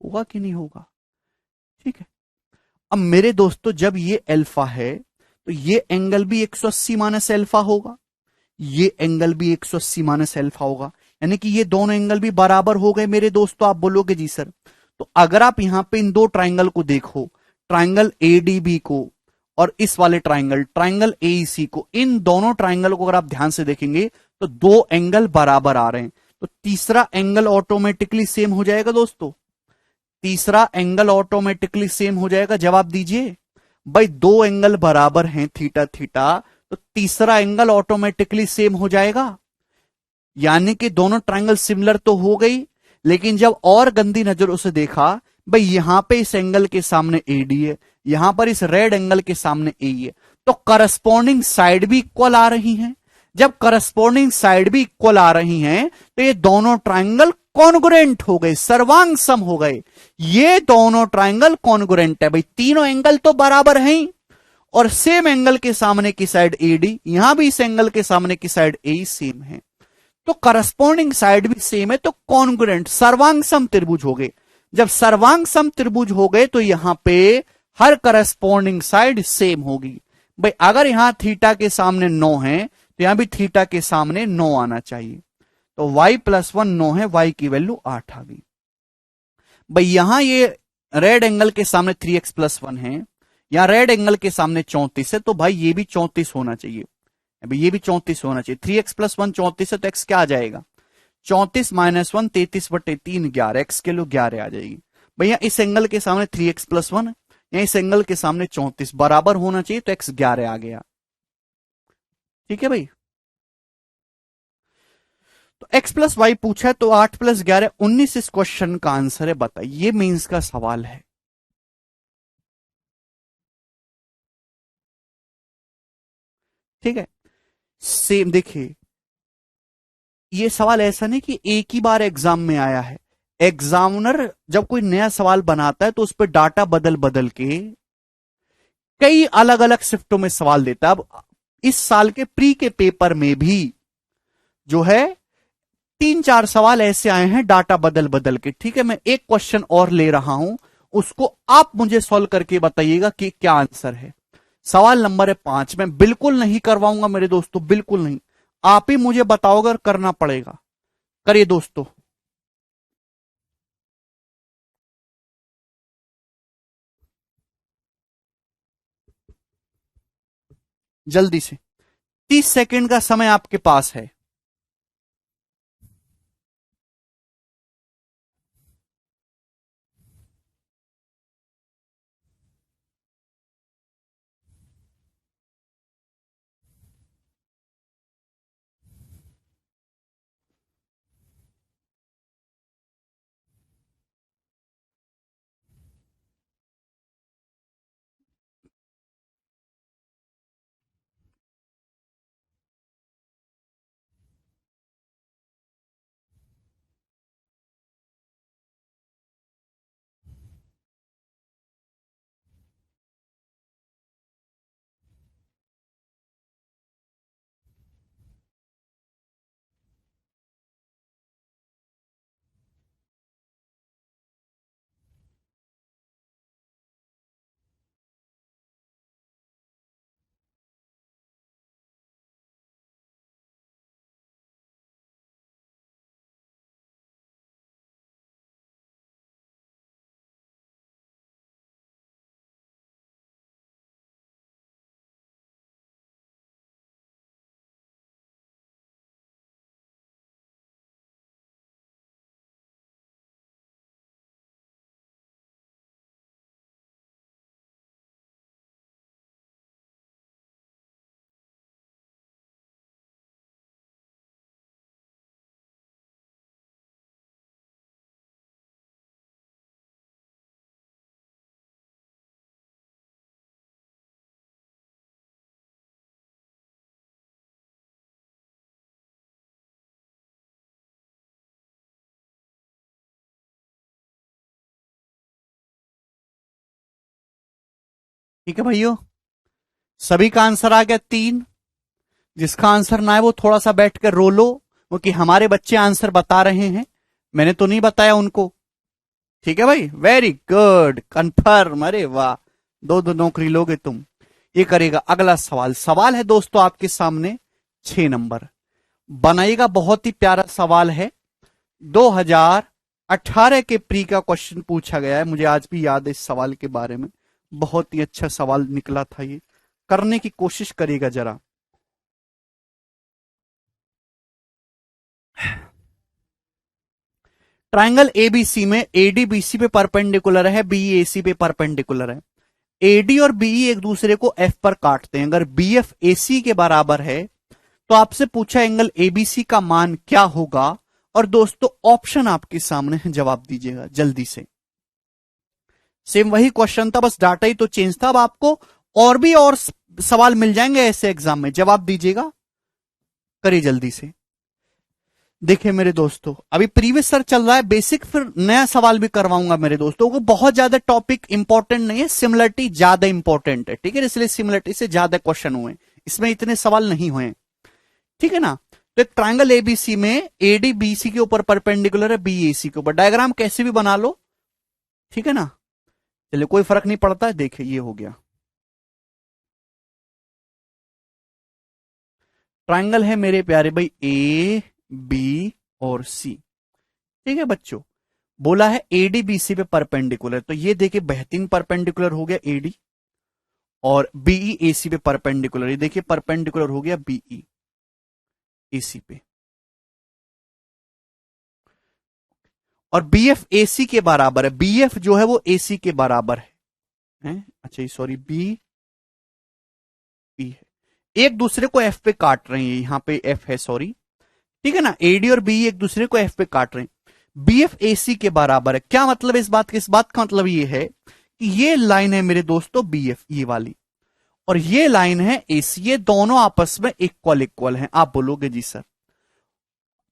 होगा कि नहीं होगा, ठीक है। अब मेरे दोस्तों जब ये अल्फा है तो ये एंगल भी 180 माइनस अल्फा होगा, ये एंगल भी 180 माइनस अल्फा होगा, यानी कि ये दोनों एंगल भी बराबर हो गए मेरे दोस्तों। आप बोलोगे जी सर, तो अगर आप यहां पे इन दो ट्राइंगल को देखो, ट्राइंगल एडीबी को और इस वाले ट्राइंगल एईसी को, इन दोनों ट्राइंगल को अगर आप ध्यान से देखेंगे तो दो एंगल बराबर आ रहे हैं, तो तीसरा एंगल ऑटोमेटिकली सेम हो जाएगा दोस्तों, तीसरा एंगल ऑटोमेटिकली सेम हो जाएगा। जवाब दीजिए भाई, दो एंगल बराबर हैं थीटा थीटा, तो तीसरा एंगल ऑटोमेटिकली सेम हो जाएगा, यानी कि दोनों ट्राइंगल सिमिलर तो हो गई। लेकिन जब और गंदी नजरों से देखा, भाई यहां पे इस एंगल के सामने एडी है, यहां पर इस रेड एंगल के सामने ए है, तो करस्पॉन्डिंग साइड भी इक्वल आ रही हैं। जब करस्पॉन्डिंग साइड भी इक्वल आ रही हैं तो ये दोनों ट्राइंगल कॉन्ग्रुएंट हो गए, सर्वांग सम हो गए। ये दोनों ट्राइंगल कॉन्ग्रुएंट है भाई, तीनों एंगल तो बराबर हैं ही, और सेम एंगल के सामने की साइड एडी, यहां भी इस एंगल के सामने की साइड ए सेम है, तो करस्पॉन्डिंग साइड भी सेम है, तो कॉन्ग्रुएंट सर्वांग सम त्रिभुज हो गए। जब सर्वांग सम त्रिभुज हो गए तो यहां पे हर करस्पॉन्डिंग साइड सेम होगी। भाई अगर यहां थीटा के सामने 9 है तो यहां भी थीटा के सामने 9 आना चाहिए, तो y प्लस 1 9 है, y की वैल्यू 8 आ गई। भाई यहां ये रेड एंगल के सामने 3x प्लस 1 है, यहां रेड एंगल के सामने 34 है, तो भाई ये भी 34 होना चाहिए, अभी ये भी 34 होना चाहिए। 3x प्लस 1 34 है, तो x क्या आ जाएगा, 34 माइनस 1 33/3 11, x के लिए 11 आ जाएगी। भैया इस एंगल के सामने 3x प्लस 1 है, या इस एंगल के सामने 34 बराबर होना चाहिए, तो x 11 आ गया। ठीक है भाई, तो x प्लस वाई पूछा है, तो 8 प्लस 11 19 इस क्वेश्चन का आंसर है। बताइए, ये मेंस का सवाल है। ठीक है, सेम देखिए, ये सवाल ऐसा नहीं कि एक ही बार एग्जाम में आया है। एग्जामिनर जब कोई नया सवाल बनाता है तो उस पर डाटा बदल बदल के कई अलग अलग शिफ्टों में सवाल देता है। अब इस साल के प्री के पेपर में भी जो है 3-4 सवाल ऐसे आए हैं डाटा बदल बदल के। ठीक है, मैं एक क्वेश्चन और ले रहा हूं, उसको आप मुझे सॉल्व करके बताइएगा कि क्या आंसर है। सवाल नंबर है 5। मैं बिल्कुल नहीं करवाऊंगा मेरे दोस्तों, बिल्कुल नहीं, आप ही मुझे बताओगे और करना पड़ेगा। करिए दोस्तों, जल्दी से, 30 सेकंड का समय आपके पास है। ठीक है भाइयों, सभी का आंसर आ गया 3। जिसका आंसर ना है वो थोड़ा सा बैठ कर रो लो, क्योंकि हमारे बच्चे आंसर बता रहे हैं, मैंने तो नहीं बताया उनको। ठीक है भाई, वेरी गुड, कंफर्म, अरे वाह, 2-2 नौकरी लोगे तुम। ये करेगा। अगला सवाल, सवाल है दोस्तों आपके सामने 6 नंबर, बनाइएगा, बहुत ही प्यारा सवाल है। 2018 के प्री का क्वेश्चन पूछा गया है, मुझे आज भी याद है इस सवाल के बारे में, बहुत ही अच्छा सवाल निकला था ये, करने की कोशिश करिएगा जरा। ट्राइंगल एबीसी में एडी बीसी पे परपेंडिकुलर है, बीई एसी पे परपेंडिकुलर है। एडी और बीई एक दूसरे को एफ पर काटते हैं। अगर बीएफ एसी के बराबर है तो आपसे पूछा एंगल एबीसी का मान क्या होगा, और दोस्तों ऑप्शन आपके सामने है, जवाब दीजिएगा जल्दी से। सेम वही क्वेश्चन था, बस डाटा ही तो चेंज था। अब आपको और भी और सवाल मिल जाएंगे ऐसे एग्जाम में, जवाब दीजिएगा, करिए जल्दी से। देखिए मेरे दोस्तों, अभी प्रीवियस सर चल रहा है बेसिक, फिर नया सवाल भी करवाऊंगा मेरे दोस्तों को। बहुत ज्यादा टॉपिक इंपॉर्टेंट नहीं है, सिमिलरिटी ज्यादा इंपॉर्टेंट है, ठीक है, इसलिए सिमिलरिटी से ज्यादा क्वेश्चन हुए, इसमें इतने सवाल नहीं हुए, ठीक है ना। तो एक ट्रायंगल एबीसी में एडी बीसी के ऊपर परपेंडिकुलर है, बी एसी के ऊपर, डायग्राम कैसे भी बना लो, ठीक है ना, चलिए कोई फर्क नहीं पड़ता है। देखिए ये हो गया, ट्रायंगल है मेरे प्यारे भाई ए बी और सी, ठीक है बच्चों। बोला है एडी बीसी पे परपेंडिकुलर, तो ये देखिए बेहतरीन परपेंडिकुलर हो गया एडी, और बीई एसी पे परपेंडिकुलर, ये देखिए परपेंडिकुलर हो गया बीई एसी पे, और बीएफ एसी के बराबर है, बीएफ जो है वो एसी के बराबर है? अच्छा सॉरी, बी पी है, एक दूसरे को एफ पे काट रहे हैं, यहां पे एफ है सॉरी, ठीक है ना, एडी और बी एक दूसरे को एफ पे काट रहे हैं, बीएफ एसी के बराबर है। क्या मतलब है इस बात के? इस बात का मतलब ये है कि ये लाइन है मेरे दोस्तों बीएफ, ये वाली, और ये लाइन है एसी, ये दोनों आपस में इक्वल इक्वल हैं। आप बोलोगे जी सर,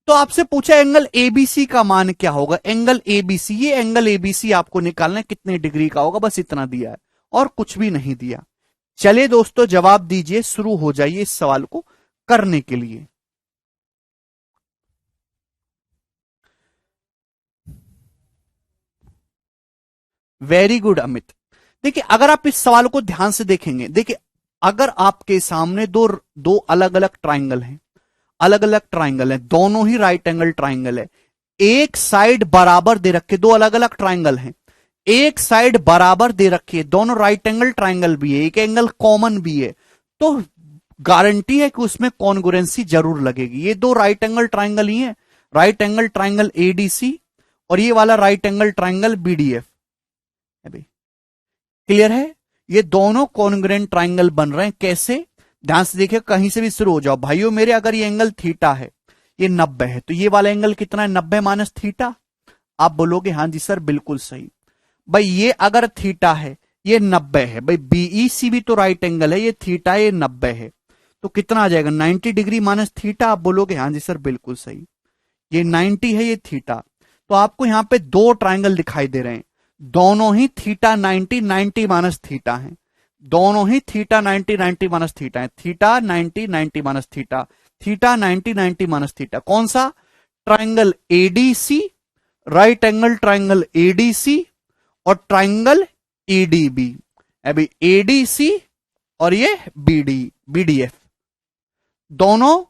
तो आपसे पूछा एंगल एबीसी का मान क्या होगा? एंगल एबीसी, ये एंगल एबीसी आपको निकालना है, कितने डिग्री का होगा, बस इतना दिया है और कुछ भी नहीं दिया। चलिए दोस्तों जवाब दीजिए, शुरू हो जाइए इस सवाल को करने के लिए। Very good Amit. देखिए अगर आप इस सवाल को ध्यान से देखेंगे, देखिए अगर आपके सामने दो दो अलग अलग ट्राइंगल हैं, अलग अलग ट्राइंगल है, दोनों ही राइट एंगल ट्राइंगल है, एक साइड बराबर दे रखे, दो अलग अलग ट्राइंगल हैं, एक साइड बराबर दे रखी है, दोनों राइट एंगल ट्राइंगल भी है, एक एंगल कॉमन भी है, तो गारंटी है कि उसमें कॉन्ग्रुएंसी जरूर लगेगी। ये दो राइट एंगल ट्राइंगल ही है, राइट एंगल ट्राइंगल एडीसी और ये वाला right angle triangle BDF, clear है? ये दोनों कॉन्ग्रुएंट ट्राइंगल बन रहे हैं, कैसे? ध्यान से देखिए, कहीं से भी शुरू हो जाओ भाइयों मेरे। अगर ये एंगल थीटा है, ये 90 है, तो ये वाला एंगल कितना है? 90 माइनस थीटा। आप बोलोगे हाँ जी सर बिल्कुल सही। भाई ये अगर थीटा है, ये 90 है, भाई बीईसी भी तो राइट एंगल है, ये थीटा ये 90 है, तो कितना आ जाएगा? 90 डिग्री माइनस थीटा। आप बोलोगे हाँ जी सर बिल्कुल सही, ये 90 है, ये थीटा। तो आपको यहां पे दो ट्राइंगल दिखाई दे रहे हैं, दोनों ही थीटा 90 90 माइनस थीटा है, दोनों ही थीटा 90 90 माइनस थीटा है, theta 90 90 minus theta, theta 90 90 minus theta. कौन सा? Triangle ADC, right angle triangle ADC और ट्राइंगल ईडीबी। अभी एडीसी और ये बीडी बीडीएफ दोनों,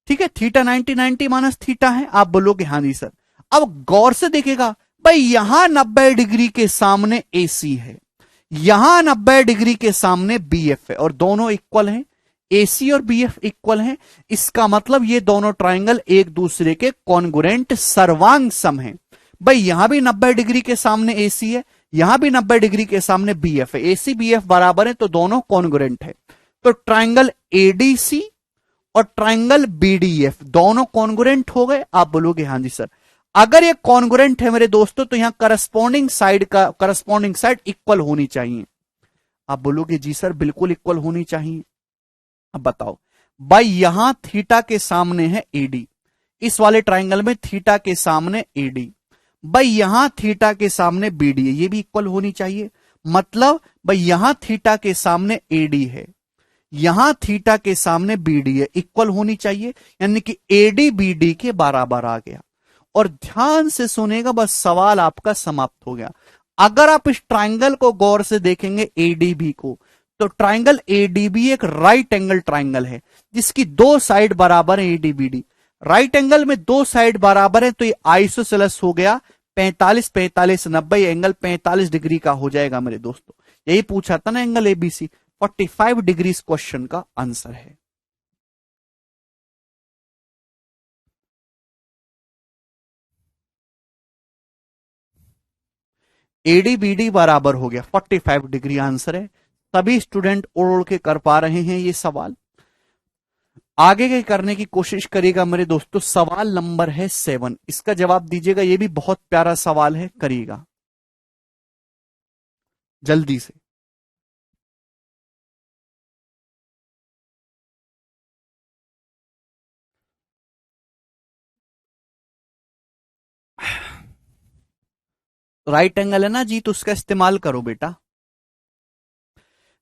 ठीक है, थीटा 90 90 माइनस थीटा है। आप बोलोगे हाँ जी सर। अब गौर से देखेगा, भाई यहां 90 डिग्री के सामने एसी है, यहां 90 डिग्री के सामने बीएफ है, और दोनों इक्वल हैं, एसी और बीएफ इक्वल हैं। इसका मतलब ये दोनों ट्राइंगल एक दूसरे के कॉन्ग्रुएंट सर्वांग सम हैं। भाई यहां भी 90 डिग्री के सामने एसी है, यहां भी 90 डिग्री के सामने बीएफ है, एसी बीएफ बराबर है, तो दोनों कॉन्ग्रुएंट है। तो ट्राइंगल एडीसी और ट्राइंगल बीडीएफ दोनों कॉन्ग्रुएंट हो गए। आप बोलोगे हाँ जी सर। अगर ये कॉन्ग्रुएंट है मेरे दोस्तों, तो यहां करस्पॉन्डिंग साइड इक्वल होनी चाहिए। आप बोलोगे जी सर बिल्कुल इक्वल होनी चाहिए। अब बताओ, भाई यहां थीटा के सामने है एडी, इस वाले ट्राइंगल में थीटा के सामने एडी, भाई यहां थीटा के सामने बीडी है, ये भी इक्वल होनी चाहिए। मतलब भाई यहां थीटा के सामने एडी है, यहां थीटा के सामने बीडी है, इक्वल होनी चाहिए, यानी कि एडी बीडी के बराबर आ गया। और ध्यान से सुनेगा, बस सवाल आपका समाप्त हो गया। अगर आप इस ट्राइंगल को गौर से देखेंगे एडीबी को, तो ट्राइंगल एडीबी एक राइट एंगल ट्राइंगल है, जिसकी दो साइड बराबर है एडीबीडी। राइट एंगल में दो साइड बराबर है, तो ये आइसोसेलेस हो गया, 45 45 90 एंगल 45 डिग्री का हो जाएगा मेरे दोस्तों। यही पूछा था ना एंगल एबीसी, 45 डिग्री क्वेश्चन का आंसर है। एडी बीडी बराबर हो गया 45 डिग्री, आंसर है। सभी स्टूडेंट ओढ़ ओढ़ के कर पा रहे हैं ये सवाल। आगे के करने की कोशिश करिएगा मेरे दोस्तों। सवाल नंबर है 7, इसका जवाब दीजिएगा, ये भी बहुत प्यारा सवाल है, करिएगा जल्दी से। राइट एंगल है ना जी, तो उसका इस्तेमाल करो बेटा।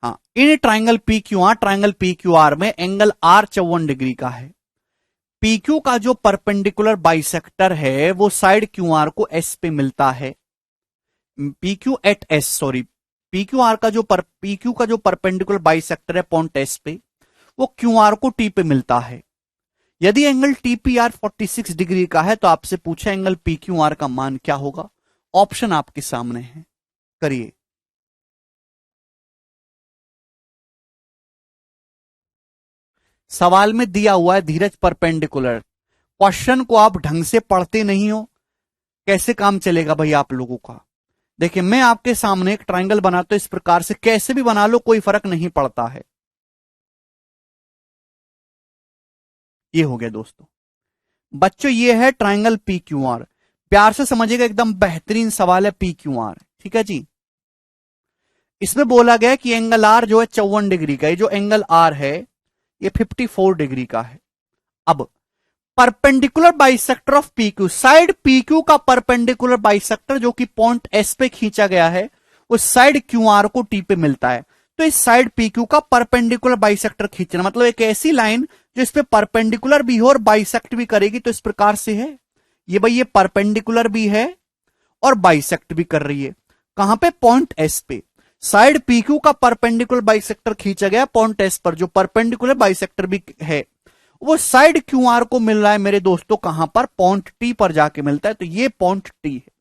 हाँ, in triangle P Q R में एंगल आर 54 डिग्री का है। पी क्यू का जो परपेंडिकुलर बाइसेक्टर है वो साइड क्यू आर को एस पे मिलता है। P Q at S, sorry, P Q का जो परपेंडिकुलर बाइसेक्टर है पॉइंट एस पे, वो क्यू आर को टी पे मिलता है। यदि एंगल टीपीआर 46 डिग्री का है तो आपसे पूछा एंगल पी क्यू आर का मान क्या होगा। ऑप्शन आपके सामने है, करिए। सवाल में दिया हुआ है धीरज परपेंडिकुलर। क्वेश्चन को आप ढंग से पढ़ते नहीं हो, कैसे काम चलेगा भाई आप लोगों का। देखिए, मैं आपके सामने एक ट्राइंगल बनाता हूं, इस प्रकार से कैसे भी बना लो कोई फर्क नहीं पड़ता है। ये हो गया दोस्तों। बच्चों ये है ट्राइंगल पी क्यू आर। प्यार से समझिएगा, एकदम बेहतरीन सवाल है पी क्यू आर, ठीक है जी। इसमें बोला गया कि एंगल आर जो है 54 डिग्री का, ये जो एंगल आर है ये 54 डिग्री का है। अब perpendicular bisector of P Q, side P Q का परपेंडिकुलर बाइसेक्टर जो कि पॉइंट एस पे खींचा गया है, उस साइड क्यू आर को टी पे मिलता है। तो इस साइड पी क्यू का परपेंडिकुलर बाइसेक्टर खींचना मतलब एक ऐसी लाइन जो इस पे परपेंडिकुलर भी हो और बाइसेक्ट भी करेगी, तो इस प्रकार से है। ये भाई ये परपेंडिकुलर भी है और बाइसेक्ट भी कर रही है। कहां पे? पॉइंट एस पे। साइड पीक्यू का परपेंडिकुलर बाइसेक्टर खींचा गया पॉइंट एस पर, जो परपेंडिकुलर बाइसेक्टर भी है, वो साइड क्यू आर को मिल रहा है मेरे दोस्तों कहां पर? पॉइंट टी पर जाके मिलता है, तो ये पॉइंट टी है।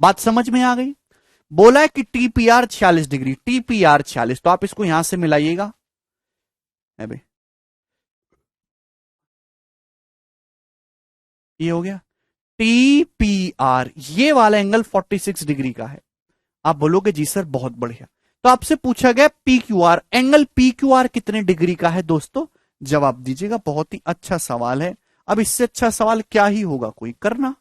बात समझ में आ गई? बोला है कि टीपीआर 46 डिग्री, टीपीआर 46, तो आप इसको यहां से मिलाइएगा। अबे ये हो गया टीपीआर, ये वाला एंगल 46 डिग्री का है। आप बोलोगे जी सर बहुत बढ़िया। तो आपसे पूछा गया P Q R, angle P Q R कितने डिग्री का है दोस्तों? जवाब दीजिएगा। बहुत ही अच्छा सवाल है। अब इससे अच्छा सवाल क्या ही होगा कोई, करना।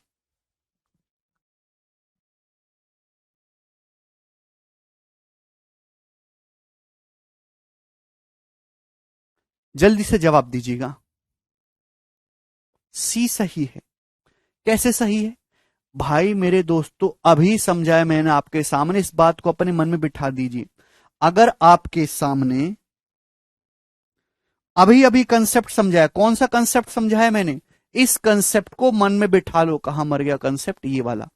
जल्दी से जवाब दीजिएगा। सी सही है। कैसे सही है भाई मेरे दोस्तों? अभी समझाया मैंने आपके सामने, इस बात को अपने मन में बिठा दीजिए। अगर आपके सामने अभी अभी कंसेप्ट समझाया, कौन सा कंसेप्ट समझाया मैंने, इस कंसेप्ट को मन में बिठा लो। कहां मर गया कंसेप्ट? ये वाला।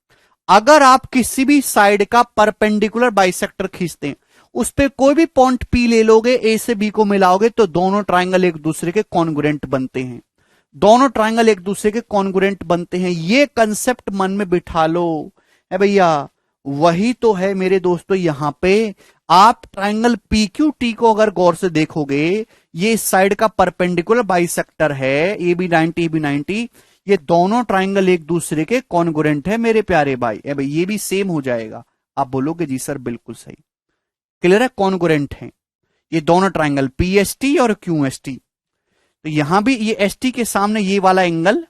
अगर आप किसी भी साइड का परपेंडिकुलर बाइसेक्टर खींचते हैं, उस पे कोई भी पॉइंट पी ले लोगे, ए से बी को मिलाओगे, तो दोनों ट्राइंगल एक दूसरे के कॉन्ग्रुएंट बनते हैं। दोनों ट्राइंगल एक दूसरे के कॉन्ग्रुएंट बनते हैं, ये कंसेप्ट मन में बिठा लो। है भैया, वही तो है मेरे दोस्तों यहां पे। आप ट्राइंगल पी क्यू टी को अगर गौर से देखोगे, ये इस साइड का परपेंडिकुलर बाइसेक्टर है, ए बी 90 ए बी 90, ये दोनों ट्राइंगल एक दूसरे के कॉन्ग्रुएंट है मेरे प्यारे भाई। भाई ये भी सेम हो जाएगा। आप बोलोगे जी सर बिल्कुल सही। क्लियर है, कॉन्ग्रुएंट है ये दोनों ट्राइंगल पीएसटी और क्यूएसटी। तो यहां भी ये एसटी के सामने ये वाला एंगल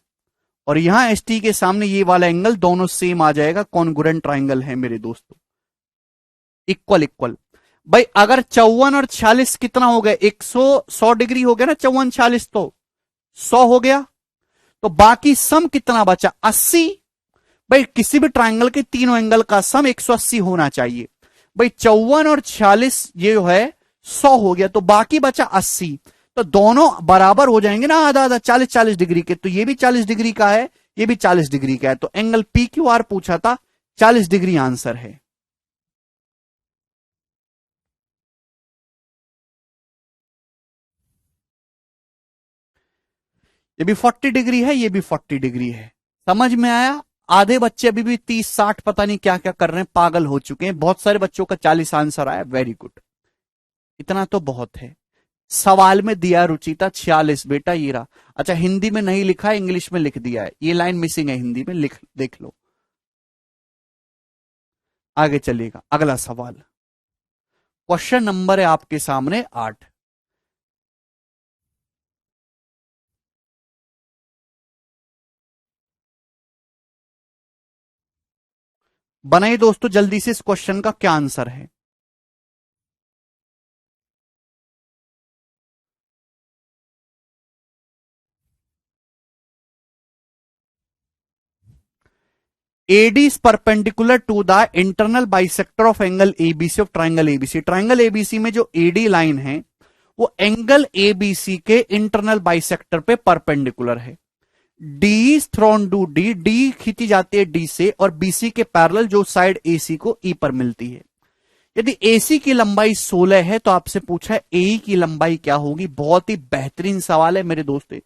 और यहां एसटी के सामने ये वाला एंगल, दोनों सेम आ जाएगा, कॉन्ग्रुएंट ट्राइंगल है मेरे दोस्तों। Equal equal. भाई अगर 54 और 46 कितना हो गया? 100 डिग्री हो गया ना, 54 46 तो 100 हो गया। तो बाकी सम कितना बचा? 80। भाई किसी भी ट्राइंगल के तीनों एंगल का सम 180 होना चाहिए। भाई 54 और 46 ये जो है 100 हो गया, तो बाकी बचा 80। तो दोनों बराबर हो जाएंगे ना, आधा आधा, 40 40 डिग्री के। तो ये भी 40 डिग्री का है, ये भी 40 डिग्री का है, तो एंगल पी क्यू आर पूछा था, 40 डिग्री आंसर है। ये भी 40 डिग्री है, ये भी 40 डिग्री है। समझ में आया? आधे बच्चे अभी भी 30 60 पता नहीं क्या क्या कर रहे हैं, पागल हो चुके हैं। बहुत सारे बच्चों का 40 आंसर आया, वेरी गुड। इतना तो बहुत है। सवाल में दिया रुचिता 46 बेटा, ये रहा। अच्छा, हिंदी में नहीं लिखा है, इंग्लिश में लिख दिया है, ये लाइन मिसिंग है हिंदी में, लिख देख लो। आगे चलिएगा, अगला सवाल। क्वेश्चन नंबर है आपके सामने 8। बनाइए दोस्तों जल्दी से, इस क्वेश्चन का क्या आंसर है। AD is perpendicular to the internal bisector of angle ABC of triangle ABC। Triangle ABC में जो AD लाइन है वो एंगल ABC के इंटरनल बाइसेक्टर पे परपेंडिकुलर है। D is thrown to D, D खींची जाती है D से और BC के पैरेलल जो साइड AC को E पर मिलती है। यदि AC की लंबाई 16 है तो आपसे पूछा है AE की लंबाई क्या होगी। बहुत ही बेहतरीन सवाल है मेरे दोस्तों,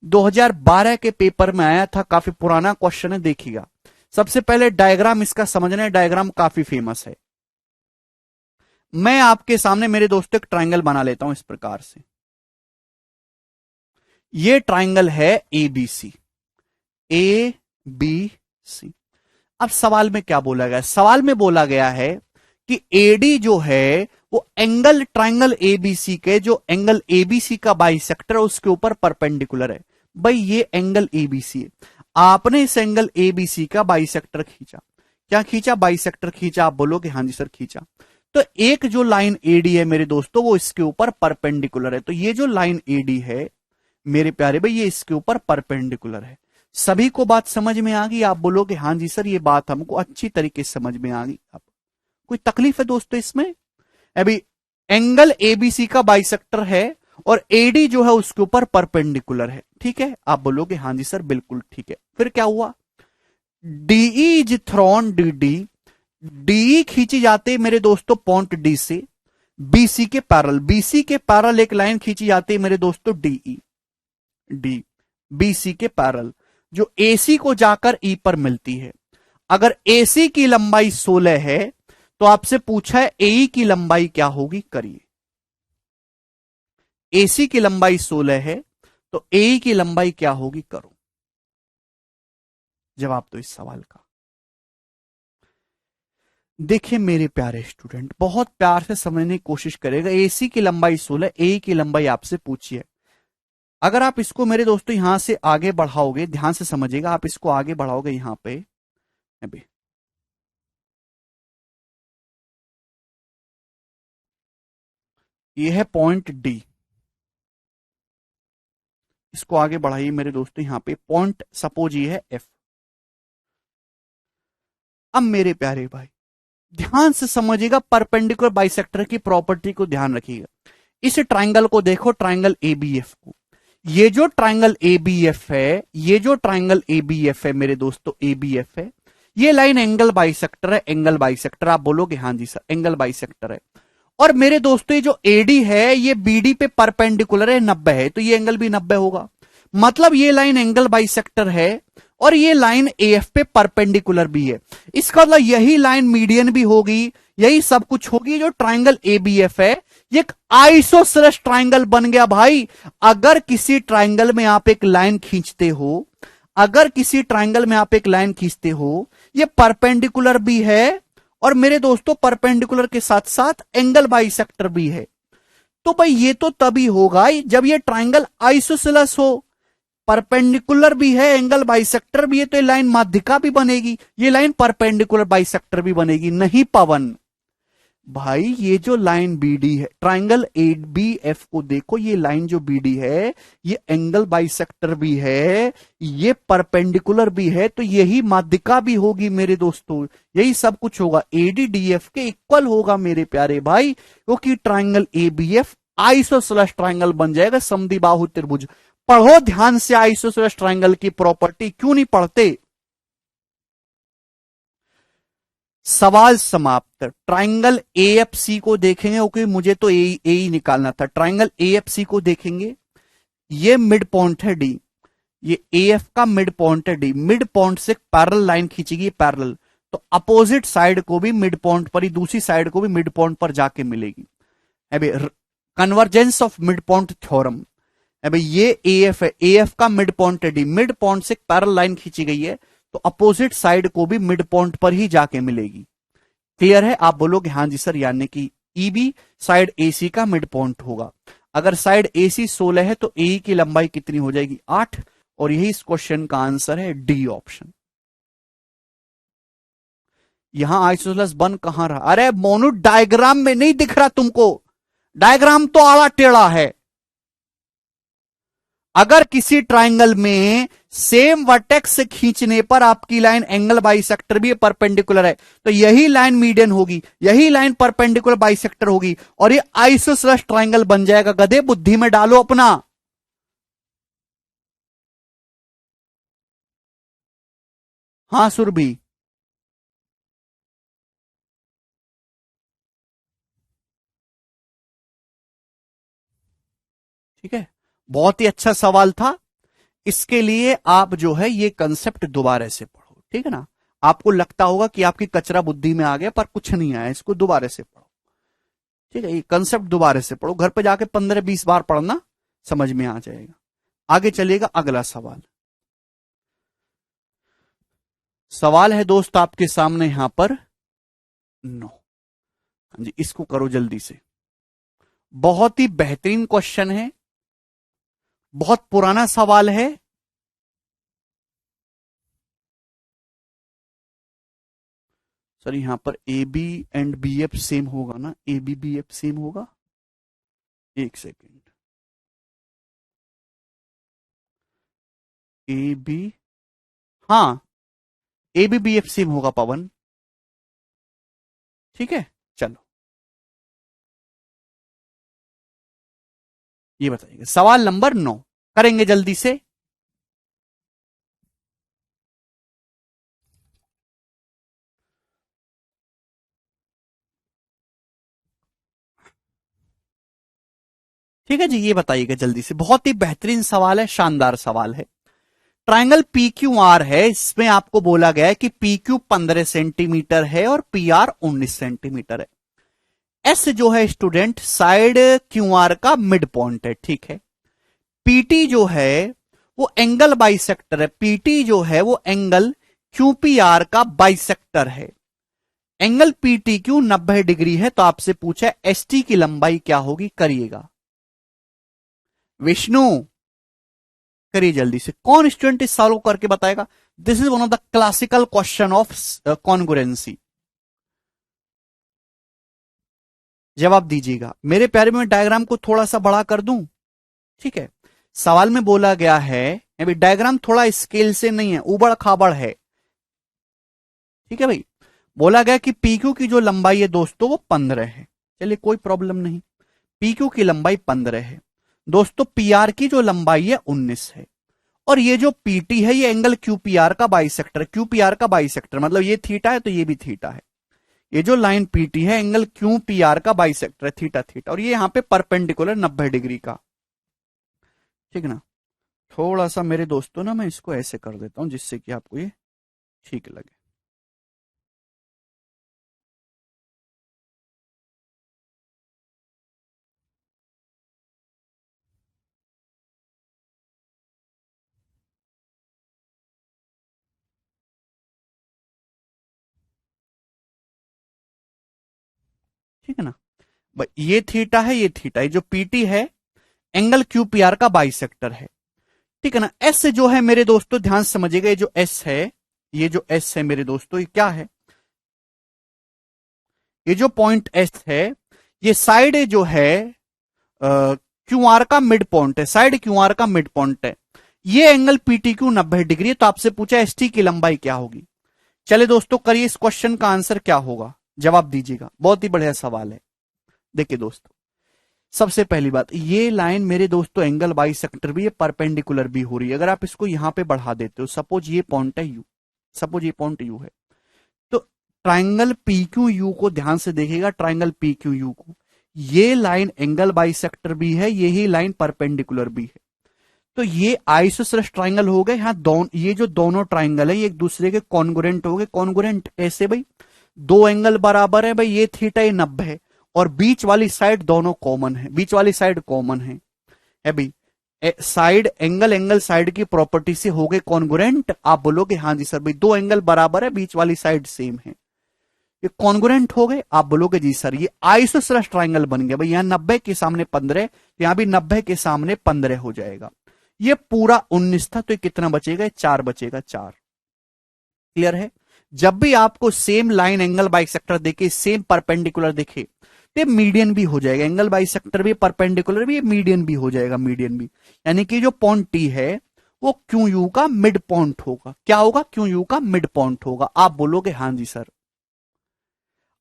2012 के पेपर में आया था, काफी पुराना क्वेश्चन है, देखिएगा। सबसे पहले डायग्राम इसका समझना है, डायग्राम काफी फेमस है। मैं आपके सामने मेरे दोस्तों एक ट्राइंगल बना लेता हूं इस प्रकार से। ये ट्राइंगल है ABC, ABC। अब सवाल में क्या बोला गया, सवाल में बोला गया है कि AD जो है वो एंगल ट्राइंगल ABC के जो एंगल ABC का बाइसेक्टर है उसके ऊपर परपेंडिकुलर है। भाई ये एंगल ABC है, आपने इस एंगल ABC का बाइसेक्टर खींचा। क्या खींचा? बाइसेक्टर खींचा। आप बोलोगे हाँ जी सर खींचा। तो एक जो लाइन AD है मेरे दोस्तों वो इसके ऊपर परपेंडिकुलर है। तो ये जो लाइन AD है मेरे प्यारे भाई ये इसके ऊपर परपेंडिकुलर है। सभी को बात समझ में आ गई? आप बोलोगे हाँ जी सर ये बात हमको अच्छी तरीके से समझ में आ गई। आप कोई तकलीफ है दोस्तों इसमें? अभी एंगल ABC का बाइसेक्टर है और AD जो है उसके ऊपर परपेंडिकुलर है, ठीक है? आप बोलोगे हाँ जी सर बिल्कुल ठीक है। फिर क्या हुआ? DE is thrown DD, DE खींची जाती है मेरे दोस्तों पॉइंट D से BC के पैरेलल, BC के पैरेलल एक लाइन खींची जाती है मेरे दोस्तों DE, D BC के पैरेलल जो AC को जाकर E पर मिलती है। अगर AC की लंबाई 16 है तो आपसे पूछा है AE की लंबाई क्या होगी, करिए। AC की लंबाई 16 है तो AE की लंबाई क्या होगी, करो जवाब तो इस सवाल का। देखिए मेरे प्यारे स्टूडेंट, बहुत प्यार से समझने की कोशिश करेगा। AC की लंबाई 16, AE की लंबाई आपसे पूछिए। अगर आप इसको मेरे दोस्तों यहां से आगे बढ़ाओगे, ध्यान से समझिएगा, आप इसको आगे बढ़ाओगे यहां पे, अभी ये है पॉइंट D, इसको आगे बढ़ाइए मेरे दोस्तों यहां पे, पॉइंट सपोज ये है F। अब मेरे प्यारे भाई ध्यान से समझिएगा, परपेंडिकुलर बाइसेक्टर की प्रॉपर्टी को ध्यान रखिएगा। इस ट्राइंगल को देखो, ट्राइंगल ABF को, ये जो ट्राइंगल ABF है, ये जो ट्राइंगल ABF है मेरे दोस्तों, ABF है, ये लाइन एंगल बाइसेक्टर है, एंगल बाइसेक्टर। आप बोलोगे हाँ जी सर एंगल बाइसेक्टर है। और मेरे दोस्तों ये जो AD है ये BD पे परपेंडिकुलर है, 90 है, तो ये एंगल भी 90 होगा। मतलब ये लाइन एंगल बाइसेक्टर है और ये लाइन AF पे परपेंडिकुलर भी है। इसका मतलब यही लाइन मीडियन भी होगी, यही सब कुछ होगी। जो ट्राइंगल ABF है ये एक आइसोसेलेस ट्राइंगल बन गया भाई। अगर किसी ट्राइंगल में आप एक लाइन खींचते हो, अगर किसी ट्राइंगल में आप एक लाइन खींचते हो, ये परपेंडिकुलर भी है और मेरे दोस्तों परपेंडिकुलर के साथ साथ एंगल बाइसेक्टर भी है। तो भाई ये तो तभी होगा जब ये ट्राइंगल आइसोसेलेस हो, परपेंडिकुलर भी है, एंगल बाइसेक्टर भी है, तो ये लाइन माध्यिका भी बनेगी, ये लाइन परपेंडिकुलर बाइसेक्टर भी बनेगी। नहीं पवन भाई, ये जो लाइन BD है, ट्राइंगल ABF को देखो, ये लाइन जो BD है ये एंगल बाइसेक्टर भी है, ये परपेंडिकुलर भी है, तो यही माध्यिका भी होगी मेरे दोस्तों, यही सब कुछ होगा, ADDF के इक्वल होगा मेरे प्यारे भाई, क्योंकि ट्राइंगल ABF आइसोसेलेस ट्राइंगल बन जाएगा, समद्विबाहु त्रिभुज। पढ़ो ध्यान से आइसोसेलेस ट्राइंगल की प्रॉपर्टी, क्यों नहीं पढ़ते? सवाल समाप्त। ट्राइंगल AFC को देखेंगे, क्योंकि मुझे तो ए निकालना था। ट्राइंगल AFC को देखेंगे, ये मिड पॉइंट है D, ये AF का मिड पॉइंट है D, मिड पॉइंट से पैरेलल लाइन खींचेगी, पैरेलल, तो अपोजिट साइड को भी मिड पॉइंट पर ही, दूसरी साइड को भी मिड पॉइंट पर जाके मिलेगी। अभी convergence of mid point theorem. अभी ये AF है, AF का मिड पॉइंट है D, मिड पॉइंट से पैरेलल लाइन खींची गई है तो अपोजिट साइड को भी मिड पॉइंट पर ही जाके मिलेगी। क्लियर है? आप बोलोगे हाँ जी सर, यानी कि EB साइड AC का मिड पॉइंट होगा। अगर साइड AC 16 है तो AE की लंबाई कितनी हो जाएगी? 8। और यही इस क्वेश्चन का आंसर है D ऑप्शन। यहां आइसोसेलेस बन कहां रहा? अरे मोनू डायग्राम में नहीं दिख रहा तुमको, डायग्राम तो आड़ा टेढ़ा है। अगर किसी ट्राइंगल में सेम वर्टेक्स से खींचने पर आपकी लाइन एंगल बाइसेक्टर भी परपेंडिकुलर है, तो यही लाइन मीडियन होगी, यही लाइन परपेंडिकुलर बाइसेक्टर होगी, और ये आइसोसेलेस ट्रायंगल बन जाएगा। गधे बुद्धि में डालो अपना। हाँ सुरभि, ठीक है, बहुत ही अच्छा सवाल था। इसके लिए आप जो है ये कंसेप्ट दोबारा से पढ़ो, ठीक है ना। आपको लगता होगा कि आपकी कचरा बुद्धि में आ गया, पर कुछ नहीं आया, इसको दोबारा से पढ़ो, ठीक है। ये कंसेप्ट दोबारा से पढ़ो, घर पे जाके 15-20 बार पढ़ना, समझ में आ जाएगा। आगे चलिएगा, अगला सवाल। सवाल है दोस्त आपके सामने यहां पर 9। हाँ जी, इसको करो जल्दी से। बहुत ही बेहतरीन क्वेश्चन है, बहुत पुराना सवाल है। सर यहां पर A B and B F same होगा ना, A B B F same होगा। एक सेकेंड, ए बी, हाँ A B B F same होगा पवन, ठीक है। चलो ये बताइए सवाल नंबर 9, करेंगे जल्दी से। ठीक है जी, ये बताइएगा जल्दी से, बहुत ही बेहतरीन सवाल है, शानदार सवाल है। ट्राइंगल पी क्यू आर है, इसमें आपको बोला गया है कि पी क्यू 15 सेंटीमीटर है और पी आर 19 सेंटीमीटर है। एस जो है स्टूडेंट साइड क्यू आर का मिड पॉइंट है, ठीक है। पीटी जो है वो एंगल बाइसेक्टर है, पीटी जो है वो एंगल क्यूपीआर का बाइसेक्टर है। एंगल पीटी क्यू 90 डिग्री है, तो आपसे पूछा एसटी की लंबाई क्या होगी, करिएगा। विष्णु करिए जल्दी से, कौन स्टूडेंट इस सॉल्व करके बताएगा। This is one of the classical question of congruency. जवाब दीजिएगा मेरे प्यारे में, डायग्राम को थोड़ा सा बड़ा कर दूं, ठीक है। सवाल में बोला गया है, अभी डायग्राम थोड़ा स्केल से नहीं है, उबड़ खाबड़ है, ठीक है भाई। बोला गया कि पीक्यू की जो लंबाई है दोस्तों वो 15 है, चलिए कोई प्रॉब्लम नहीं, पीक्यू की लंबाई 15 है। दोस्तों पीआर की जो लंबाई है 19 है, और ये जो पीटी है ये एंगल क्यूपीआर का बाइसेक्टर, क्यूपीआर का बाइसेक्टर मतलब ये थीटा है तो ये भी थीटा है। ये जो लाइन पीटी है एंगल क्यूपीआर का बाइसेक्टर है, थीटा थीटा, और ये यहां पे परपेंडिकुलर 90 डिग्री का, ठीक है ना। थोड़ा सा मेरे दोस्तों ना मैं इसको ऐसे कर देता हूं जिससे कि आपको ये ठीक लगे। ठीक है ना भाई, ये थीटा है, ये थीटा, ये जो पीटी है एंगल क्यूपीआर का बाइसेक्टर है, ठीक है ना। एस जो है मेरे दोस्तों ध्यान से समझिएगा, ये जो एस है, ये जो एस है मेरे दोस्तों, ये क्या है, ये जो पॉइंट एस है ये साइड जो है क्यू आर का मिड पॉइंट है, साइड क्यू आर का मिड पॉइंट है। ये एंगल पीटी क्यू 90 डिग्री है, तो आपसे पूछा एसटी की लंबाई क्या होगी। चले दोस्तों करिए, इस क्वेश्चन का आंसर क्या होगा, जवाब दीजिएगा, बहुत ही बढ़िया सवाल है। देखिए दोस्तों, सबसे पहली बात, ये लाइन मेरे दोस्तों एंगल बाइसेक्टर भी है, परपेंडिकुलर भी हो रही है। अगर आप इसको यहां पे बढ़ा देते हो, सपोज ये पॉइंट है यू, सपोज ये पॉइंट यू है, तो ट्राइंगल पी क्यू यू को ध्यान से देखिएगा, ट्राइंगल पी क्यू यू को, ये लाइन एंगल बाइसेक्टर भी है, यही लाइन परपेंडिकुलर भी है, तो ये आइसोसेलेस ट्राइंगल हो गए। यहां ये जो दोनों ट्राइंगल है ये एक दूसरे के कॉन्ग्रुएंट हो गए। कॉन्ग्रुएंट कैसे भाई, दो एंगल बराबर है भाई, ये थीटा ये 90 है, और बीच वाली साइड दोनों कॉमन है, बीच वाली साइड कॉमन है भाई। साइड एंगल एंगल साइड की प्रॉपर्टी से हो गए कॉन्ग्रुएंट। आप बोलोगे हाँ जी सर भाई, दो एंगल बराबर है, बीच वाली साइड सेम है, ये कॉन्ग्रुएंट हो गए। आप बोलोगे जी सर ये आइसोसेलेस ट्राइंगल बन गया भाई, यहां 90 के सामने 15, यहां भी 90 के सामने 15 हो जाएगा। ये पूरा 19 था, तो ये कितना बचेगा, 4 बचेगा, 4। क्लियर है। जब भी आपको सेम लाइन एंगल बाइसेक्टर देखे, सेम परपेंडिकुलर देखे, तो मीडियन भी हो जाएगा, एंगल बाइसेक्टर भी परपेंडिकुलर भी, मीडियन भी हो जाएगा, मीडियन भी। यानी कि जो पॉइंट टी है वो क्यू यू का मिड पॉइंट होगा। क्या होगा? क्यू यू का मिड पॉइंट होगा। आप बोलोगे हाँ जी सर।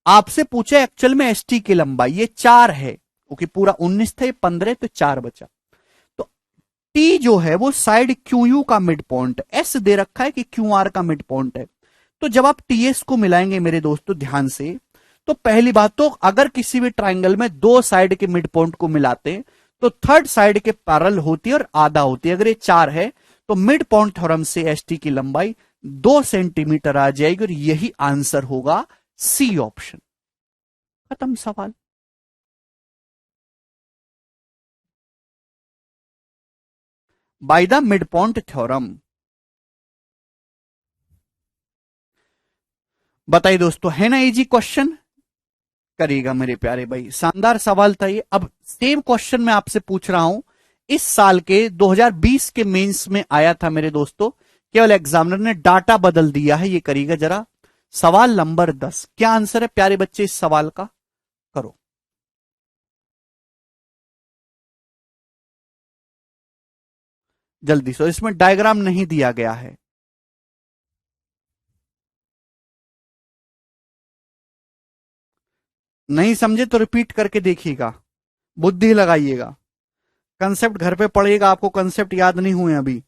आपसे पूछे एक्चुअल में एस टी की लंबाई, ये 4 है क्योंकि पूरा 19 था, ये 15 तो 4 बचा। तो टी जो है वो साइड क्यू यू का मिड पॉइंट, एस दे रखा है कि क्यू आर का मिड पॉइंट है। तो जब आप टीएस को मिलाएंगे मेरे दोस्तों ध्यान से, तो पहली बात तो अगर किसी भी ट्राइंगल में दो साइड के मिड पॉइंट को मिलाते हैं तो थर्ड साइड के पैरेलल होती है और आधा होती है। अगर ये 4 है तो मिड पॉइंट थ्योरम से एसटी की लंबाई 2 सेंटीमीटर आ जाएगी और यही आंसर होगा, सी ऑप्शन। खत्म सवाल। By the mid point theorem. बताइए दोस्तों, है ना इजी क्वेश्चन? करिएगा मेरे प्यारे भाई, शानदार सवाल था ये। अब सेम क्वेश्चन मैं आपसे पूछ रहा हूं, इस साल के 2020 के मेंस में आया था मेरे दोस्तों, केवल एग्जामिनर ने डाटा बदल दिया है। ये करिएगा जरा। सवाल नंबर 10, क्या आंसर है प्यारे बच्चे इस सवाल का? करो जल्दी से, इसमें डायग्राम नहीं दिया गया है। नहीं समझे तो रिपीट करके देखिएगा, बुद्धि लगाइएगा। कंसेप्ट घर पे पढ़िएगा, आपको कंसेप्ट याद नहीं हुए अभी।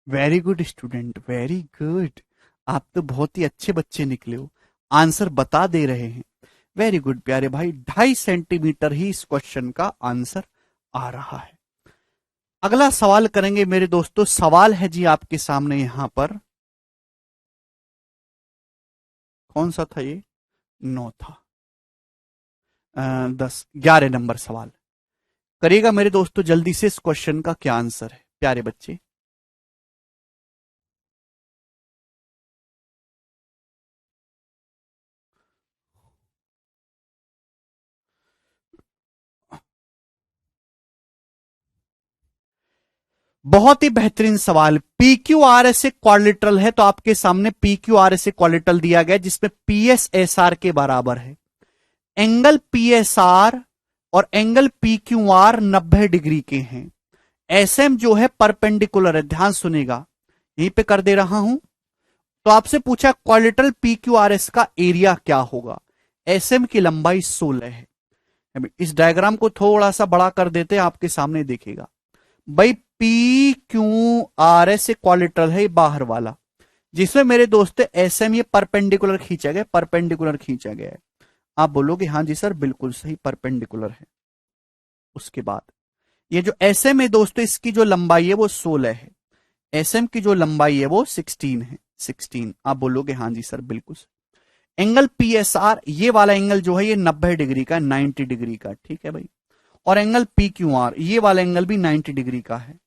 Very good student, very good. आप तो बहुत ही अच्छे बच्चे निकले हो, आंसर बता दे रहे हैं। वेरी गुड प्यारे भाई, 2.5 सेंटीमीटर ही इस क्वेश्चन का आंसर आ रहा है। अगला सवाल करेंगे मेरे दोस्तों। सवाल है जी आपके सामने यहां पर, कौन सा था ये? 9 था। 11 नंबर सवाल करिएगा मेरे दोस्तों जल्दी से। इस क्वेश्चन का क्या आंसर है प्यारे बच्चे? बहुत ही बेहतरीन सवाल। P Q R S a quadrilateral है, तो आपके सामने P Q R S a quadrilateral दिया गया जिसमें पी एस एस आर के बराबर है। एंगल पी एस आर और angle P Q R 90 degree के हैं। एस एम जो है परपेंडिकुलर है, ध्यान सुनेगा, यहीं पे कर दे रहा हूं। तो आपसे पूछा quadrilateral P Q R S का एरिया क्या होगा? एस एम की लंबाई 16 है। अभी इस डायग्राम को थोड़ा सा बड़ा कर देते हैं, आपके सामने देखेगा भाई। P Q R S quadrilateral है बाहर वाला, जिसमें मेरे दोस्त एस एम ये परपेंडिकुलर खींचा गया, परपेंडिकुलर खींचा गया है। आप बोलोगे हाँ जी सर बिल्कुल सही, परपेंडिकुलर है। उसके बाद ये जो एस एम है दोस्तों, इसकी जो लंबाई है वो 16 है। एस एम की जो लंबाई है वो 16 है, 16। आप बोलोगे हाँ जी सर बिल्कुल सही। एंगल पी एस आर, ये वाला एंगल जो है ये 90 डिग्री का, 90 डिग्री का, ठीक है भाई। और एंगल पी क्यू आर, ये वाला एंगल भी 90 डिग्री का है।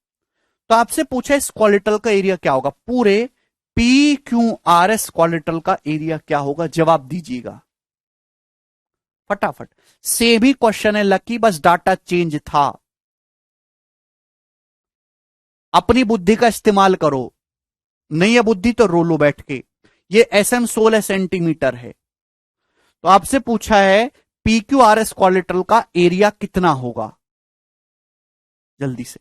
तो आपसे पूछा इस क्वालिटल का एरिया क्या होगा, पूरे पी क्यू आर एस क्वालिटल का एरिया क्या होगा, जवाब दीजिएगा फटाफट। सेम ही क्वेश्चन है लकी, बस डाटा चेंज था। अपनी बुद्धि का इस्तेमाल करो, नहीं है बुद्धि तो रो लो बैठ के। ये एस एम 16 सेंटीमीटर है। तो आपसे पूछा है पी क्यू आर एस क्वालिटल का एरिया कितना होगा, जल्दी से।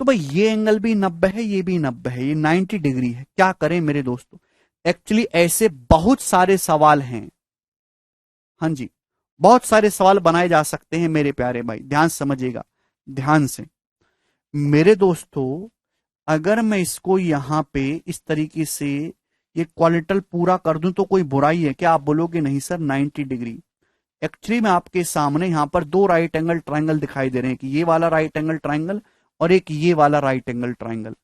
तो भाई ये एंगल भी 90 है, ये भी 90 है, ये 90 डिग्री है। क्या करें मेरे दोस्तों, एक्चुअली ऐसे बहुत सारे सवाल हैं। हाँ जी, बहुत सारे सवाल बनाए जा सकते हैं मेरे प्यारे भाई, ध्यान से समझिएगा, ध्यान से मेरे दोस्तों। अगर मैं इसको यहां पे इस तरीके से ये क्वालिटल पूरा कर दूं तो कोई बुराई है क्या, आप बोलोगे नहीं सर 90 डिग्री। एक्चुअली में आपके सामने यहां पर दो राइट एंगल ट्राइंगल दिखाई दे रहे हैं, कि ये वाला राइट एंगल ट्राइंगल और एक ये वाला राइट एंगल ट्राइंगल।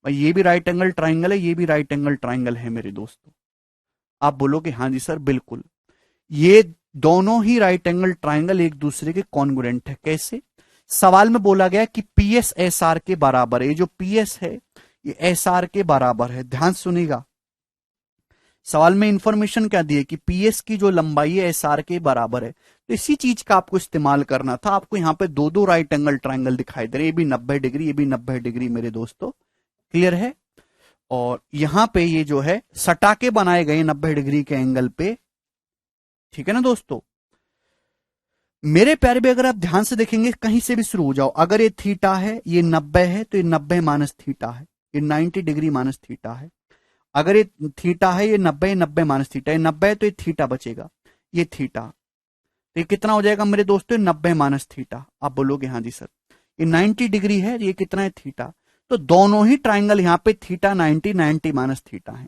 ये भी राइट एंगल ट्राइंगल है, ये भी राइट एंगल ट्राइंगल है मेरे दोस्तों। आप बोलोगे हाँ जी सर बिल्कुल, ये दोनों ही राइट एंगल ट्राइंगल एक दूसरे के कॉन्ग्रुएंट है। कैसे, सवाल में बोला गया कि पी एस एस आर के बराबर है, ये जो पी एस है ये एस आर के बराबर है। ध्यान सुनिएगा, सवाल में इंफॉर्मेशन क्या दी है कि पीएस की जो लंबाई है एसआर के बराबर है। तो इसी चीज का आपको इस्तेमाल करना था। आपको यहां पे दो दो राइट एंगल ट्राइंगल दिखाई दे रहे हैं, ये भी 90 डिग्री, ये भी 90 डिग्री मेरे दोस्तों, क्लियर है। और यहां पे ये जो है सटा के बनाए गए 90 डिग्री के एंगल पे, ठीक है ना दोस्तों। मेरे प्यारे भी अगर आप ध्यान से देखेंगे, कहीं से भी शुरू हो जाओ, अगर ये थीटा है, ये 90 है, तो ये 90 माइनस थीटा है, ये 90 डिग्री माइनस थीटा है। अगर ये थीटा है, ये 90 90 माइनस थीटा, ये 90 है तो ये थीटा बचेगा, ये थीटा। तो ये कितना हो जाएगा मेरे दोस्तों, 90 माइनस थीटा। आप बोलोगे हाँ जी सर, ये 90 डिग्री है, ये कितना है थीटा। तो दोनों ही ट्राइंगल यहाँ पे थीटा 90 90 माइनस थीटा है,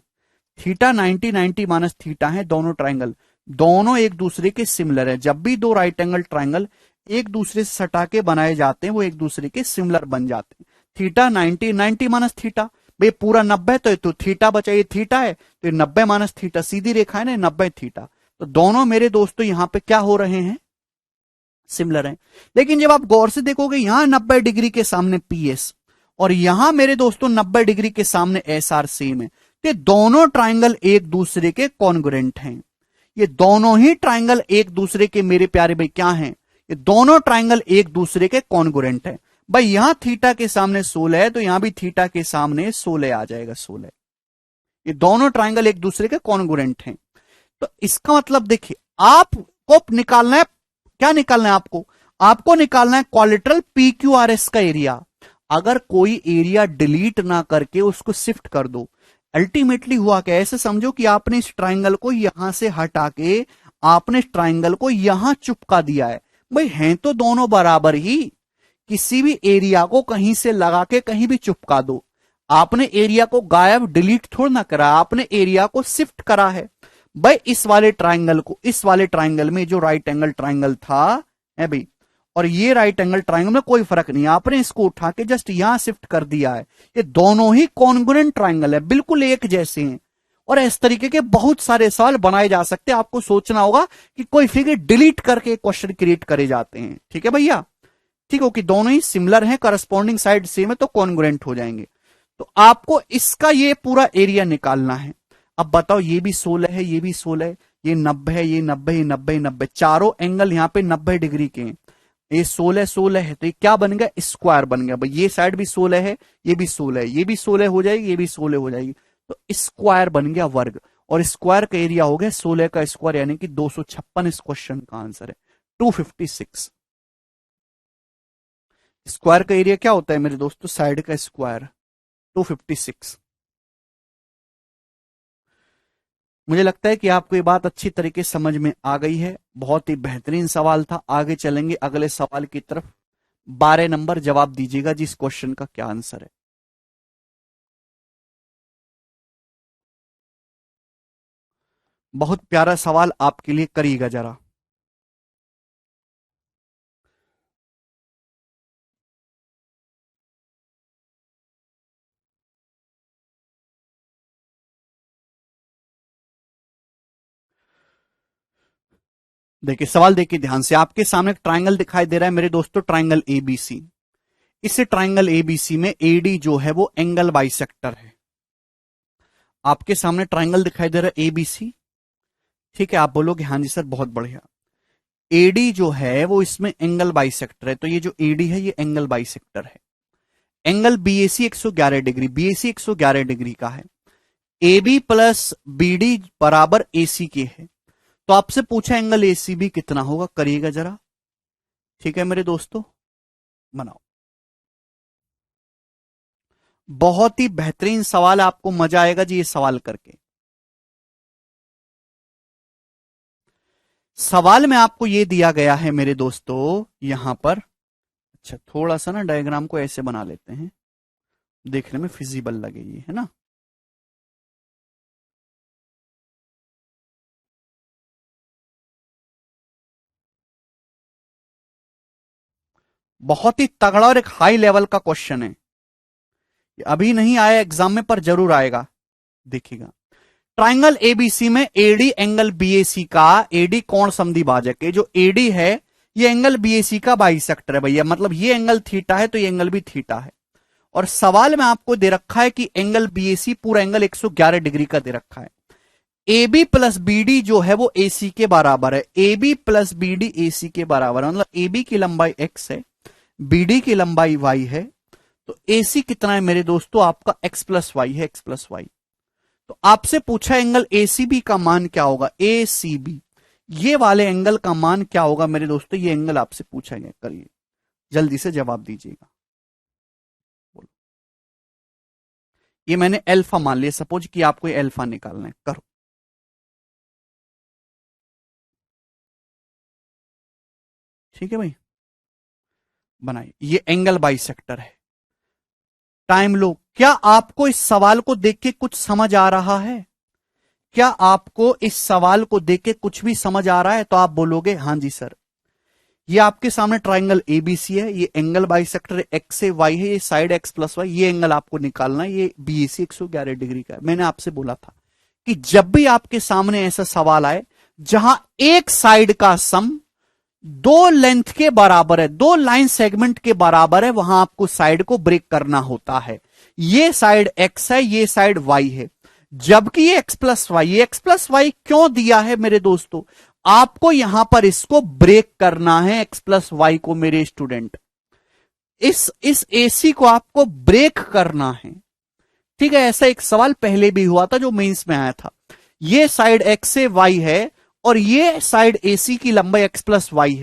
थीटा 90 90 माइनस थीटा है दोनों ट्राइंगल। दोनों एक दूसरे के सिमिलर है। जब भी दो राइट एंगल ट्राइंगल एक दूसरे से सटा के बनाए जाते हैं, वो एक दूसरे के सिमिलर बन जाते हैं। थीटा 90 90 माइनस थीटा, भाई पूरा 90 तो थीटा बचा, ये थीटा है तो ये 90 माइनस थीटा, सीधी रेखा है ना, 90 थीटा। तो दोनों मेरे दोस्तों यहां पे क्या हो रहे हैं, सिमिलर है। लेकिन जब आप गौर से देखोगे, यहां 90 डिग्री के सामने पीएस और यहां मेरे दोस्तों 90 डिग्री के सामने एस आर सेम है, तो ये दोनों ट्राइंगल एक दूसरे के कॉन्ग्रुएंट हैं। ये दोनों ही ट्राइंगल एक दूसरे के मेरे प्यारे भाई क्या हैं, ये दोनों ट्राइंगल एक दूसरे के कॉन्ग्रुएंट है। भाई यहां थीटा के सामने 16 है, तो यहां भी थीटा के सामने 16 आ जाएगा, 16। ये दोनों ट्राइंगल एक दूसरे के कॉन्ग्रुएंट हैं। तो इसका मतलब देखिए, आपको निकालना है, क्या निकालना है आपको, आपको निकालना है क्वालिटरल पी क्यू आर एस का एरिया। अगर कोई एरिया डिलीट ना करके उसको शिफ्ट कर दो, अल्टीमेटली हुआ क्या, ऐसे समझो कि आपने इस ट्राइंगल को यहां से हटा के आपने इस ट्राइंगल को यहां चिपका दिया है। भाई हैं तो दोनों बराबर ही, किसी भी एरिया को कहीं से लगा के कहीं भी चिपका दो। आपने एरिया को गायब डिलीट थोड़ा ना करा, आपने एरिया को शिफ्ट करा है। भाई इस वाले ट्राइंगल को, इस वाले ट्राइंगल में जो राइट एंगल ट्राइंगल था है भाई, और ये राइट एंगल ट्राइंगल में कोई फर्क नहीं, आपने इसको उठा के जस्ट यहां शिफ्ट कर दिया है। ये दोनों ही कॉन्ग्रुएंट ट्राइंगल है, बिल्कुल एक जैसे हैं। और इस तरीके के बहुत सारे सवाल बनाए जा सकते हैं। आपको सोचना होगा कि कोई फिगर डिलीट करके क्वेश्चन क्रिएट करे जाते हैं, ठीक है भैया। ठीक हो कि दोनों ही सिमिलर हैं, करस्पॉन्डिंग साइड सेम है तो कॉन्ग्रुएंट हो जाएंगे। तो आपको इसका ये पूरा एरिया निकालना है। अब बताओ, ये भी 16 है, ये भी 16 है, ये 90 है, ये 90, ये 90, 90, चारों एंगल यहां पे 90 डिग्री के हैं। ये 16 16 है, तो ये क्या बन गया, स्क्वायर बन गया। भाई ये साइड भी 16 है, ये भी 16 है, ये भी 16 हो जाएगी, ये भी 16 हो जाएगी, तो स्क्वायर बन गया वर्ग। और स्क्वायर का एरिया हो गया 16 का स्क्वायर, यानी कि 256। इस क्वेश्चन का आंसर है 256। स्क्वायर का एरिया क्या होता है मेरे दोस्तों, साइड का स्क्वायर, 256। मुझे लगता है कि आपको ये बात अच्छी तरीके से समझ में आ गई है। बहुत ही बेहतरीन सवाल था। आगे चलेंगे अगले सवाल की तरफ। 12 नंबर, जवाब दीजिएगा जी इस क्वेश्चन का क्या आंसर है। बहुत प्यारा सवाल आपके लिए, करिएगा जरा। देखिए सवाल देखिए ध्यान से, आपके सामने एक ट्राइंगल दिखाई दे रहा है मेरे दोस्तों, ट्राइंगल एबीसी। इस ट्राइंगल एबीसी में एडी जो है वो एंगल बाइसेक्टर है। आपके सामने ट्राइंगल दिखाई दे रहा है एबीसी, ठीक है। आप बोलोगे हाँ जी सर बहुत बढ़िया। एडी जो है वो इसमें एंगल बाइसेक्टर है, तो ये जो एडी है ये एंगल बाइसेक्टर है। Angle BAC 111 degree, BAC 111 degree का है। AB प्लस बीडी बराबर AC के है। तो आपसे पूछा एंगल ACB कितना होगा, करिएगा जरा, ठीक है मेरे दोस्तों, बनाओ। बहुत ही बेहतरीन सवाल, आपको मजा आएगा जी ये सवाल करके। सवाल में आपको ये दिया गया है मेरे दोस्तों यहां पर, अच्छा थोड़ा सा ना डायग्राम को ऐसे बना लेते हैं, देखने में फिजिबल लगे ये, है ना। बहुत ही तगड़ा और एक हाई लेवल का क्वेश्चन है, अभी नहीं आया एग्जाम में पर जरूर आएगा, देखिएगा। ट्राइंगल एबीसी में एडी एंगल बीएसी का, एडी कोण समद्वि भाजक है, जो एडी है ये एंगल बीएसी का बाइसेक्टर है भैया, मतलब ये एंगल थीटा है तो ये एंगल भी थीटा है। और सवाल में आपको दे रखा है कि एंगल बीएसी पूरा एंगल 111 डिग्री का दे रखा है। AB प्लस BD जो है वो AC के बराबर है, AB प्लस BD AC के बराबर है, मतलब AB की लंबाई x है, BD की लंबाई y है, तो AC कितना है मेरे दोस्तों आपका x प्लस वाई है, x प्लस वाई। तो आपसे पूछा एंगल ACB का मान क्या होगा, ACB ये वाले एंगल का मान क्या होगा मेरे दोस्तों, ये एंगल आपसे पूछा गया, करिए जल्दी से जवाब दीजिएगा। बोलो, ये मैंने अल्फा मान लिया, सपोज कि आपको ये अल्फा निकालना है, करो। ठीक है भाई, बनाइए। ये एंगल बाइसेक्टर है। टाइम लो, क्या आपको इस सवाल को देख के कुछ समझ आ रहा है, क्या आपको इस सवाल को देख के कुछ भी समझ आ रहा है, तो आप बोलोगे हाँ जी सर। ये आपके सामने ट्राइंगल एबीसी है, ये एंगल बाइसेक्टर एक्स से वाई है, ये साइड एक्स प्लस वाई, ये एंगल आपको निकालना है, ये बीएसी 111 डिग्री का है। मैंने आपसे बोला था कि जब भी आपके सामने ऐसा सवाल आए जहां एक साइड का सम दो लेंथ के बराबर है, दो लाइन सेगमेंट के बराबर है, वहां आपको साइड को ब्रेक करना होता है। ये साइड एक्स है, ये साइड वाई है, जबकि ये एक्स प्लस वाई, ये एक्स प्लस वाई क्यों दिया है मेरे दोस्तों, आपको यहां पर इसको ब्रेक करना है, एक्स प्लस वाई को मेरे स्टूडेंट, इस एसी को आपको ब्रेक करना है, ठीक है। ऐसा एक सवाल पहले भी हुआ था जो मेंस में आया था। ये साइड एक्स से वाई है और ये साइड एसी की लंबाई एक्स प्लस वाई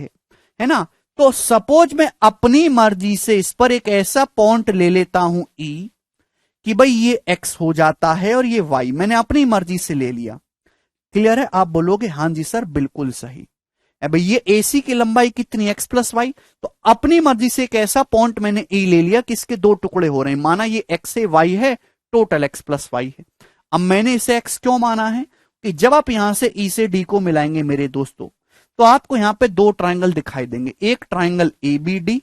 है ना। तो सपोज मैं अपनी मर्जी से इस पर एक ऐसा पॉइंट ले लेता हूं ई कि भाई ये एक्स हो जाता है और ये वाई, मैंने अपनी मर्जी से ले लिया। क्लियर है, आप बोलोगे हाँ जी सर बिल्कुल सही है भाई। ये एसी की लंबाई कितनी, एक्स प्लस वाई, तो अपनी मर्जी से एक ऐसा पॉइंट मैंने ई ले लिया कि इसके दो टुकड़े हो रहे हैं, माना ये एक्स से वाई है, टोटल एक्स प्लस वाई है। अब मैंने इसे एक्स क्यों माना है कि जब आप यहां से ई से डी को मिलाएंगे मेरे दोस्तों, तो आपको यहां पे दो ट्राइंगल दिखाई देंगे, एक ट्राइंगल एबीडी,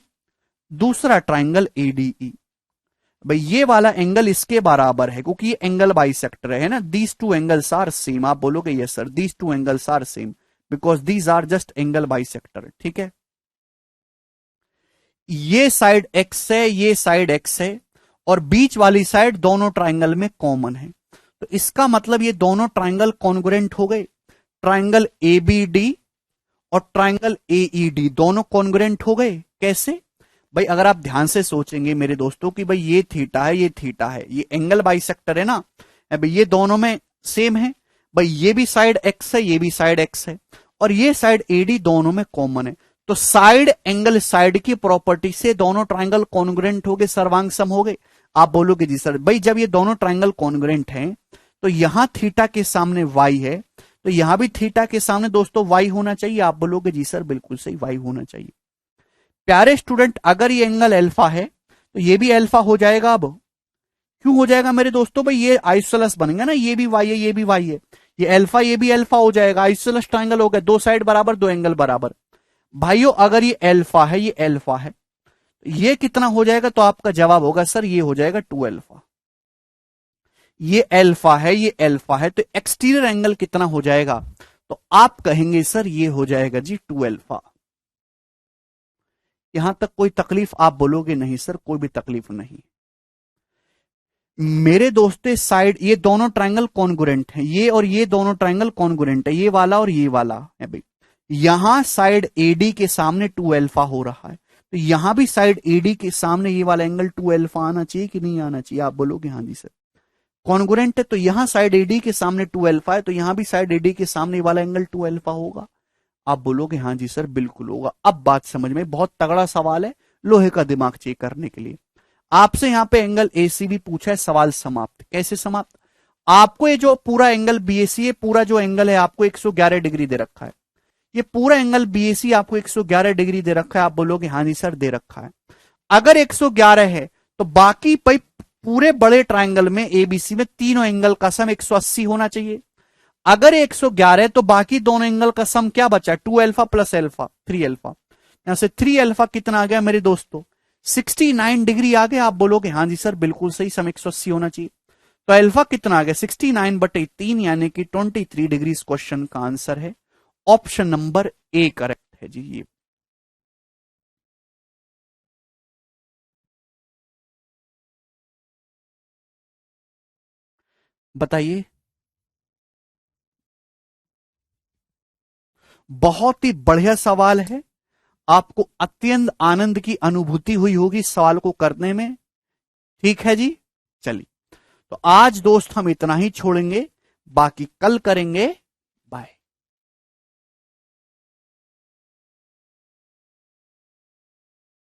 दूसरा ट्राइंगल एडीई। भाई ये वाला एंगल इसके बराबर है क्योंकि ये एंगल बाइसेक्टर है ना, these two angles are same. आप बोलोगे yes sir, these two angles are same because these are just angle bisector, ठीक है। ये साइड एक्स है, ये साइड एक्स है, और बीच वाली साइड दोनों ट्राइंगल में कॉमन है, तो इसका मतलब ये दोनों ट्राइंगल कॉन्ग्रुएंट हो गए। ट्राइंगल एबीडी और ट्राइंगल एईडी दोनों कॉन्ग्रुएंट हो गए। कैसे भाई, अगर आप ध्यान से सोचेंगे मेरे दोस्तों कि भाई ये थीटा है, ये थीटा है, ये एंगल बाइसेक्टर है ना भाई, ये दोनों में सेम है भाई, ये भी साइड एक्स है, ये भी साइड एक्स है, और ये साइड एडी दोनों में कॉमन है, तो साइड एंगल साइड की प्रॉपर्टी से दोनों ट्राइंगल कॉन्ग्रुएंट हो गए, सर्वांग सम हो गए। आप बोलोगे जी सर, भाई जब ये दोनों ट्राइंगल कॉन्ग्रुएंट हैं तो यहां थीटा के सामने वाई है, तो यहां भी थीटा के सामने दोस्तों वाई होना चाहिए। आप बोलोगे जी सर बिल्कुल सही, वाई होना चाहिए। प्यारे स्टूडेंट, अगर ये एंगल अल्फा है तो ये भी अल्फा हो जाएगा। अब क्यों हो जाएगा मेरे दोस्तों, भाई ये आइसोसेलेस बनेगा ना, ये भी वाई है, ये भी वाई है, ये अल्फा ये भी अल्फा हो जाएगा, आइसोसेलेस ट्राइंगल हो गया, दो साइड बराबर, दो एंगल बराबर। भाइयों अगर ये अल्फा है, ये अल्फा है, ये कितना हो जाएगा, तो आपका जवाब होगा सर ये हो जाएगा 2 अल्फा। ये अल्फा है, ये अल्फा है, तो एक्सटीरियर एंगल कितना हो जाएगा, तो आप कहेंगे सर ये हो जाएगा जी 2 अल्फा। यहां तक कोई तकलीफ? आप बोलोगे नहीं सर कोई भी तकलीफ नहीं। मेरे दोस्तों साइड ये दोनों ट्रायंगल कॉन्ग्रुएंट हैं, ये और ये दोनों ट्रायंगल कॉन्ग्रुएंट है, ये वाला और ये वाला है भाई। यहां साइड एडी के सामने 2 अल्फा हो रहा है, तो यहां भी साइड एडी के सामने ये वाला एंगल 2 अल्फा आना चाहिए कि नहीं आना चाहिए? आप बोलोगे हाँ जी सर। कॉन्ग्रुएंट है तो यहां साइड एडी के सामने 2 अल्फा है, तो यहां भी साइड एडी के सामने ये वाला एंगल 2 अल्फा होगा। आप बोलोगे हाँ जी सर बिल्कुल होगा। अब बात समझ में, बहुत तगड़ा सवाल है लोहे का दिमाग चेक करने के लिए। आपसे यहां पे एंगल एसीबी पूछा है, सवाल समाप्त। कैसे समाप्त? आपको ये जो पूरा एंगल बीएसी है, पूरा जो एंगल है आपको 111 डिग्री दे रखा है, ये पूरा एंगल बीएसी आपको 111 डिग्री दे रखा है। आप बोलोगे हाँ जी सर दे रखा है। अगर 111 है तो बाकी पूरे बड़े ट्रायंगल में एबीसी में तीनों एंगल का सम 180 होना चाहिए। अगर 111 है तो बाकी दोनों एंगल का सम क्या बचा? 2 अल्फा प्लस अल्फा 3 अल्फा। यहां से 3 अल्फा कितना आ गया मेरे दोस्तों? 69 डिग्री आ गया। आप बोलोगे हाँ जी सर बिल्कुल सही, सम 180 होना चाहिए। तो अल्फा कितना आ गया? 69/3 यानी कि 23 डिग्री। इस क्वेश्चन का आंसर है ऑप्शन नंबर ए करेक्ट है जी। ये बताइए। बहुत ही बढ़िया सवाल है, आपको अत्यंत आनंद की अनुभूति हुई होगी इस सवाल को करने में। ठीक है जी, चलिए तो आज दोस्त हम इतना ही छोड़ेंगे, बाकी कल करेंगे